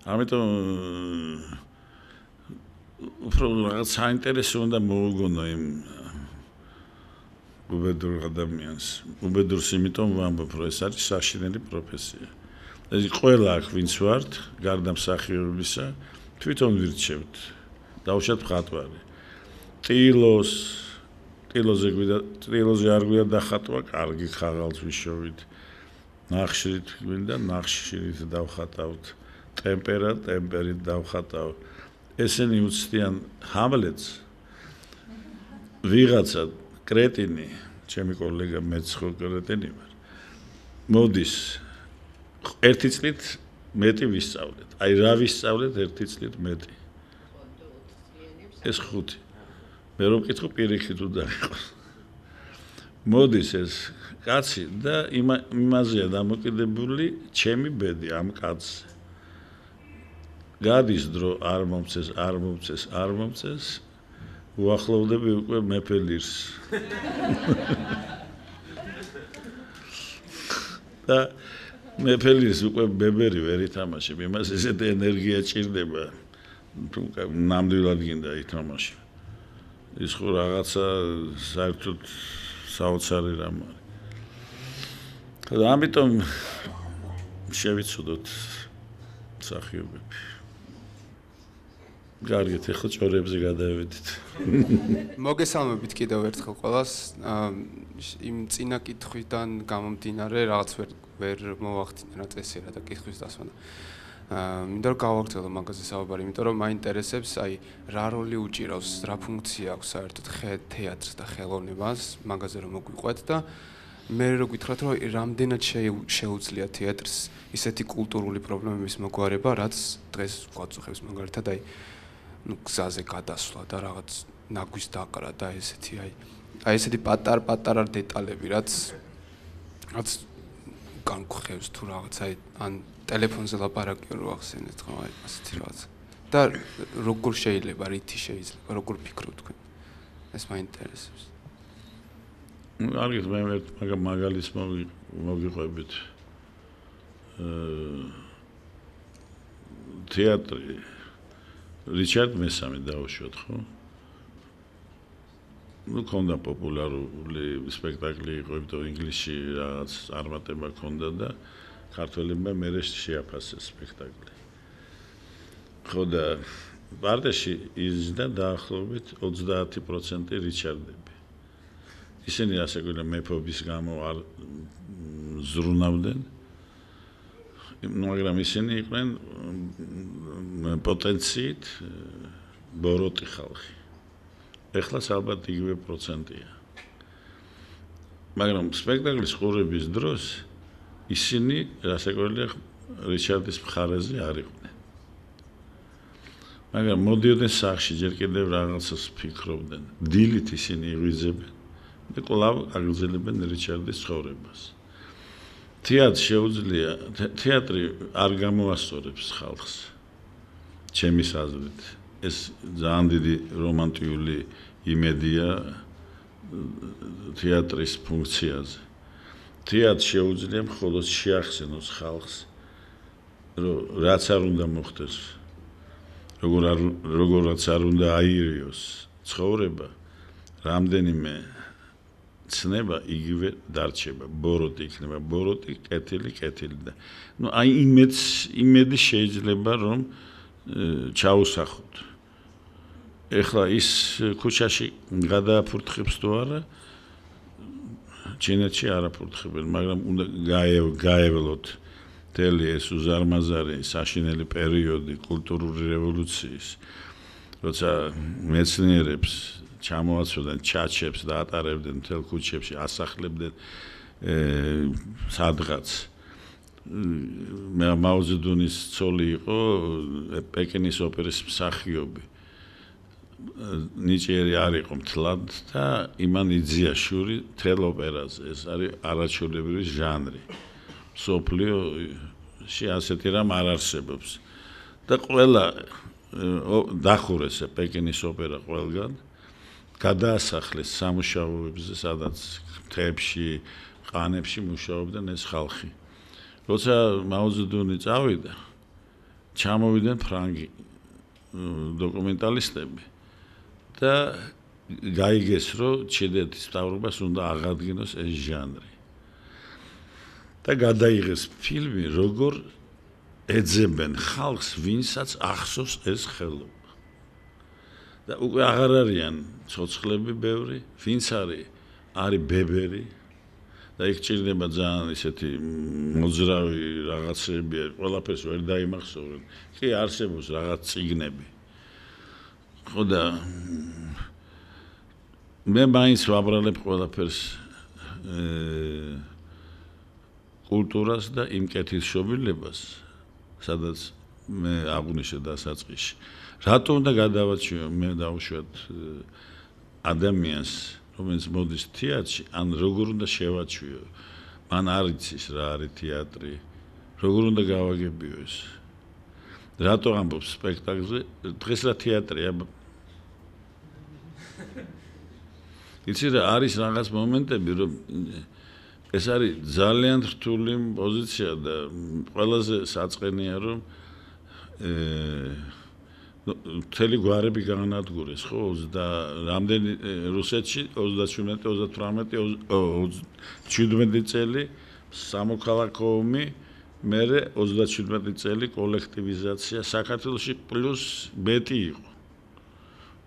ამიტომ უფრო რაღაც საინტერესო უნდა მოუგონო იმ უბედურ ადამიანს უბედურს იმიტომ ვამბობ რომ ეს არის საშინელი პროფესია ეს ყველა აქ ვინც ვართ გარდა მსახიობებისა თვითონ ვირჩევთ დავუშვათ მხატვარი ტილოზე არ გვია დახატვა კარგი ხაღალს ვიშოვით ნახშირით გვინდა ნახშირით დავხატავთ ტემპერით დავხატავ ესენი უცდიან ჰამლეტს ვიღაცა კრეტინი ჩემი კოლეგა მეც ხო კრეტინი ვარ მოდის ერთი წლით მეტი ვისწავლეთ აი რა ვისწავლეთ ერთი წლით მეტი ეს ხუთი მე რომ ვკითხო პირიქით უნდა იყოს მოდის ეს კაცი და იმაზეა დამოკიდებული ჩემი ბედი ამ კაცზე გადის დრო არ მომწეს უახლოვდები უკვე მეფე ლირს და მეფე ლირს უკვე ბებერი ვერ ითამაშებ იმას ესეთი ენერგია ჭირდება თუ ნამდვილად გინდა ითამაშო ის ხო რაღაცა საერთოდ საოცარი რამ არის და ამიტომ შევიცოდოთ მსახიობები კარგით, ახლა ჭორებზე გადავედით. მოგესალმებით კიდევ ერთხელ ყველას. იმ წინა კითხვიდან გამომდინარე რაღაც ვერ მოვახდინე რა წესი რა და კითხვის დასმანა. მინდა რომ გავაგრძელო მაგაზე საუბარი, იმიტომ რომ მაინტერესებს აი რა როლი უჭირავს, რა ფუნქცია აქვს საერთოდ თეატრს და ხელოვნებას, მაგაზე რომ მოგვიყვეთ და მე რო გითხრათ რომ რამდენად შეუძლია თეატრს ისეთი კულტურული პრობლემების მოგვარება, რაც დღეს გვაწუხებს მაგალითად აი გზაზე გადასვლა და რაღაც ნაგვის დაყრა და ესეთი აი ესეთი პატარ-პატარა დეტალები, რაც განგვხევს თუ რაღაც აი ან ტელეფონზე ლაპარაკი რო ახსენეთ ხო აი ასეთი რაღაც. და როგორ შეიძლება, რითი შეიძლება, როგორ ფიქრობთ თქვენ? ეს მაინტერესებს. კარგით, მე მაგალითს მოგიყვებით. თეატრი რიჩარდ მესამე დავუშვათ, ხო? ქონდა პოპულარული სპექტაკლი იყო, იმიტომ ინგლისში რაღაც წარმატება ქონდა და ქართველებმა მერე შეაფასეს სპექტაკლი. ხო და პარტიაში იზრდა დაახლოებით 30% რიჩარდები. ისინი ასე გვიყვება მეფობის გამო არ ზრუნავდნენ. მაგრამ ისინი იყვნენ პოტენციით ბოროტი ხალხი. ეხლაც ალბათ იგივე პროცენტია. მაგრამ სპექტაკლის ყურების დროს ისინი რასაკვირველია რიჩარდის მხარეზე არ იყვნენ. მაგრამ მოდიოდნენ სახლში, ჯერ კიდევ რაღაცას ფიქრობდნენ. დილით ისინი იღვიძებენ და კვლავ აგრძელებენ რიჩარდის ცხოვრებას. თეატრი არ გამოასწორებს ხალხს. ჩემის აზრით, ეს ძალიან დიდი რომანტიული იმედია თეატრის ფუნქციაზე. თეატრს შეუძლია მხოლოდ შეახსენოს ხალხს, რომ რაც არ უნდა მოხდეს, როგორაც არ უნდა აირიოს ცხოვრება, რამდენიმე ცნება იგივე დარჩება, ბოროტი იქნება, ბოროტი, კეთილი და აი იმედი შეიძლება რომ ჩაუსახოთ. ეხლა ის ქუჩაში გადააფურთხებს თუ არა, ჩინეთში არ აფურთხებენ, მაგრამ უნდა გაევლოთ მთელი ეს უზარმაზარი საშინელი პერიოდი კულტურული რევოლუციის, როცა მეცნიერებს ჩამოაცვდნენ ჩაჩებს და ატარებდნენ მთელ ქუჩებში, ასახლებდნენ სადღაც. მაო ძედუნის ცოლი იყო პეკინის ოპერის მსახიობი. ნიჭიერი არ იყო მთლად და იმან იძია შური მთელ ოპერაზე. ეს არის არაჩვეულებრივი ჟანრი. მსოფლიოში ასეთი რამ არ არსებობს. და ყველა დახურეს პეკინის ოპერა ყველგან. გადაასახლეს სამუშაოებზე, სადაც მთებში, ყანებში მუშაობდნენ ეს ხალხი. როცა მაო ძედუნი წავიდა, ჩამოვიდნენ ფრანგი დოკუმენტალისტები და გაიგეს, რომ ჩინეთის მთავრობას უნდა აღადგინოს ეს ჟანრი. და გადაიღეს ფილმი, როგორ ეძებენ ხალხს, ვინცაც ახსოვს ეს ხელობა. და უკვე აღარ არიან ცოცხლები ბევრი, ვინც არის ბებერი და იქ ჭირდება ძალიან ისეთი მოძრავი რაღაცები, ყველაფერს ვერ დაიმახსოვრენ. კი არსებობს რაღაც წიგნები. ხო და მე მაინც ვაბრალებ ყველაფერს კულტურას და იმ კეთილშობილებას, სადაც მე აღვნიშნე დასაწყისში. რატო უნდა გადავაჩვიო მე დავუშვათ ადამიანს, რომელიც მოდის თეატრში, ან როგორ უნდა შევაჩვიო? მან არ იცის რა არის თეატრი, როგორ უნდა გავაგებიო ეს? რატო ამბობს სპექტაკლზე? დღეს რა თეატრია? იცი რა არის რაღაც მომენტები, რომ ეს არის ძალიან რთული პოზიცია და ყველაზე საწყენია, რომ მთელი გვარები განადგურეს, ხო, 20 რამდენი რუსეთში 37-38-17 წელი სამოქალაქო ომი, მე 37 წელი კოლექტივიზაცია საქართველოში პლუს მეტი იყო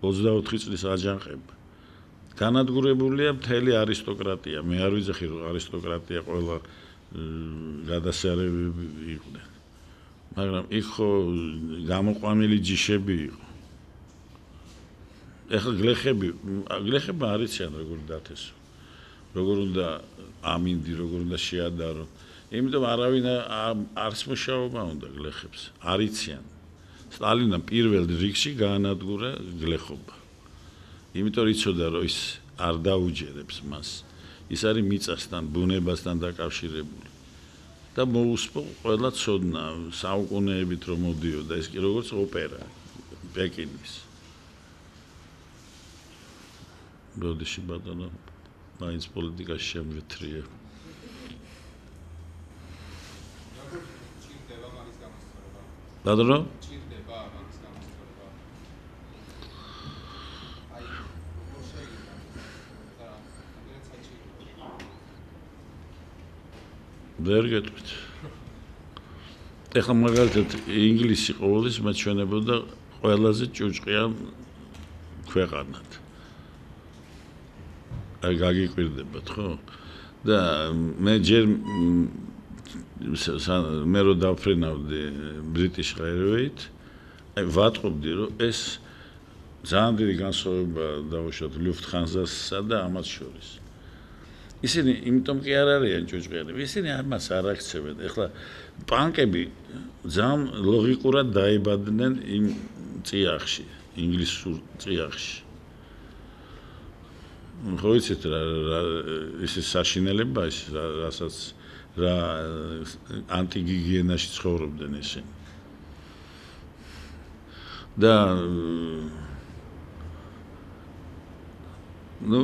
24 წლის აჯანყება განადგურებულია მთელი არისტოკრატია მე არ ვიცი რომ არისტოკრატია ყველა გადასარევები იყვნენ მაგრამ იქ ხო გამოყვანილი ჯიშები იყო ეხლა გლეხები არიციან როგორ დათესო როგორ უნდა ამინდი როგორ უნდა შეადარო იმიტომ არავინ არც მუშაობა უნდა გლეხებს არიციან სტალინამ პირველ რიგში გაანადგურა გლეხობა იმიტომ იცოდა რომ ის არ დაუჯერებს მას ის არის მიწასთან ბუნებასთან დაკავშირებული და მოусპო ყველა ცოდნა საუკუნეებით რომ მოდიოდა ეს კი როგორც ოპერა პეკინის ბოდიში ბატონო მაინც პოლიტიკაში შემვეთრია ბატონო ვერ გეტყვით ეხლა მაგალითად ინგლისი ყოველთვის მეჩვენებოდა ყველაზე ჭუჭყიან ქვეყანად აი გაგიკვირდებათ ხო და მე ჯერ მე რო დავფრენავდი British Airways აი ვატყობდი რომ ეს ძალიან დიდი განსხვავება დავუშვათ Lufthansa-სა და ამას შორის ისინი იმიტომ კი არ არიან ჭუჭყიანები ისინი ამას არ აქცევენ ეხლა ბანკები ძალიან ლოგიკურად დაიბადნენ იმ წიაღში ინგლისურ წიაღში ხო იცით რა ის საშინელება ის რასაც რა ანტიგიგიენაში ცხოვრობდნენ ისინი და ნუ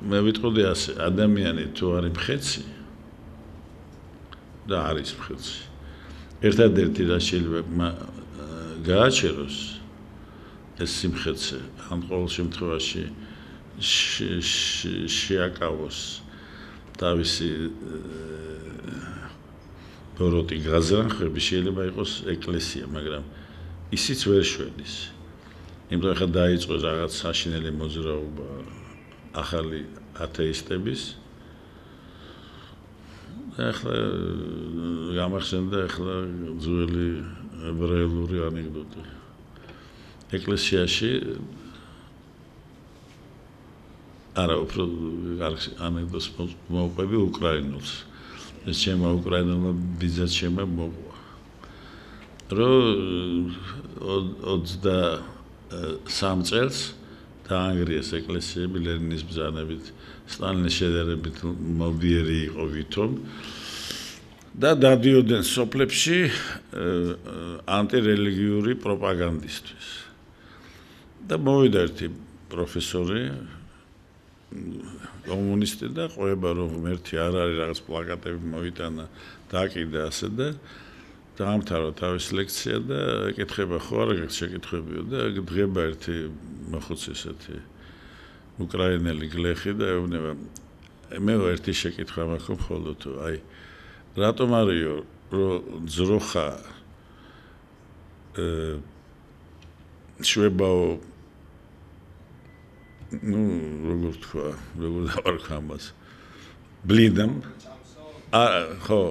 მე ვიტყოდი ასე ადამიანი თუ არის მხეცი და არის მხეცი ერთადერთი რა შეიძლება გააჩეროს ეს სიმხეცე ან ყოველ შემთხვევაში შეაკავოს თავისი ბოროტი გაზრახები შეიძლება იყოს ეკლესია მაგრამ ისიც ვერ შვენის იმიტომ ახლა დაიწყო რაღაც საშინელი მოძრაობა ახალი ათეისტების ახლა გამახსენდა ახლა ძველი ებრაელური ანეკდოტი ეკლესიაში არა უფრო ანეკდოტს მოვყვები უკრაინულს ეს ჩემო უკრაინულმა ბიძაც ჩემო მოყვა რომ 23 წელს დაანგრიეს ეკლესიები ლენინის ბრძანებით სტალინის შედარებით მობიერი იყო ვითომ და დადიოდნენ სოფლებში ანტირელიგიური პროპაგანდისთვის და მოვიდა ერთი პროფესორი კომუნისტი და ყვება რომ ერთი არ არის რაღაც პლაკატები მოიტანა დააკიდა ასე და დაამთავრა თავის ლექცია და ეკითხება ხო არა გაკეთე შეკითხვებიო და დღება ერთი მოხუცი ესეთი უკრაინელი გლეხი და ეუბნება მე ერთი შეკითხვა მაქვს მხოლოდ აი რატომ არისო რომ ძროხა შვებაო ну როგორ თქვა როგორ დავარქვა ამას ბლინდამ ხო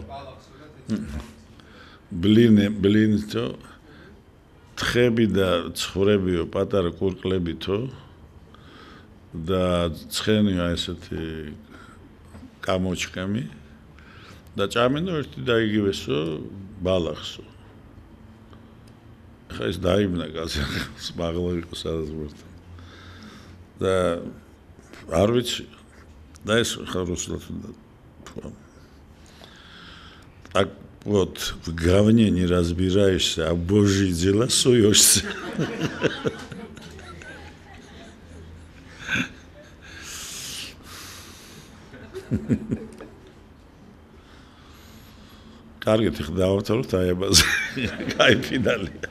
ბლინთო თხები და ცხვრებიო პატარა კურკლებითო და ცხენია ესეთი კამოჩკამი და ჭამინო ერთი დაიგივესო ბალახსო ხა ეს დაიბნა კაცი სპაღლა იყო სადაზმერთან და არ ვიცი და ეს ხა რუსულად так вот в говне не разбираешься а божьи дела суешься კარგით ხდავთ რომ დაებაზე кай ფინალია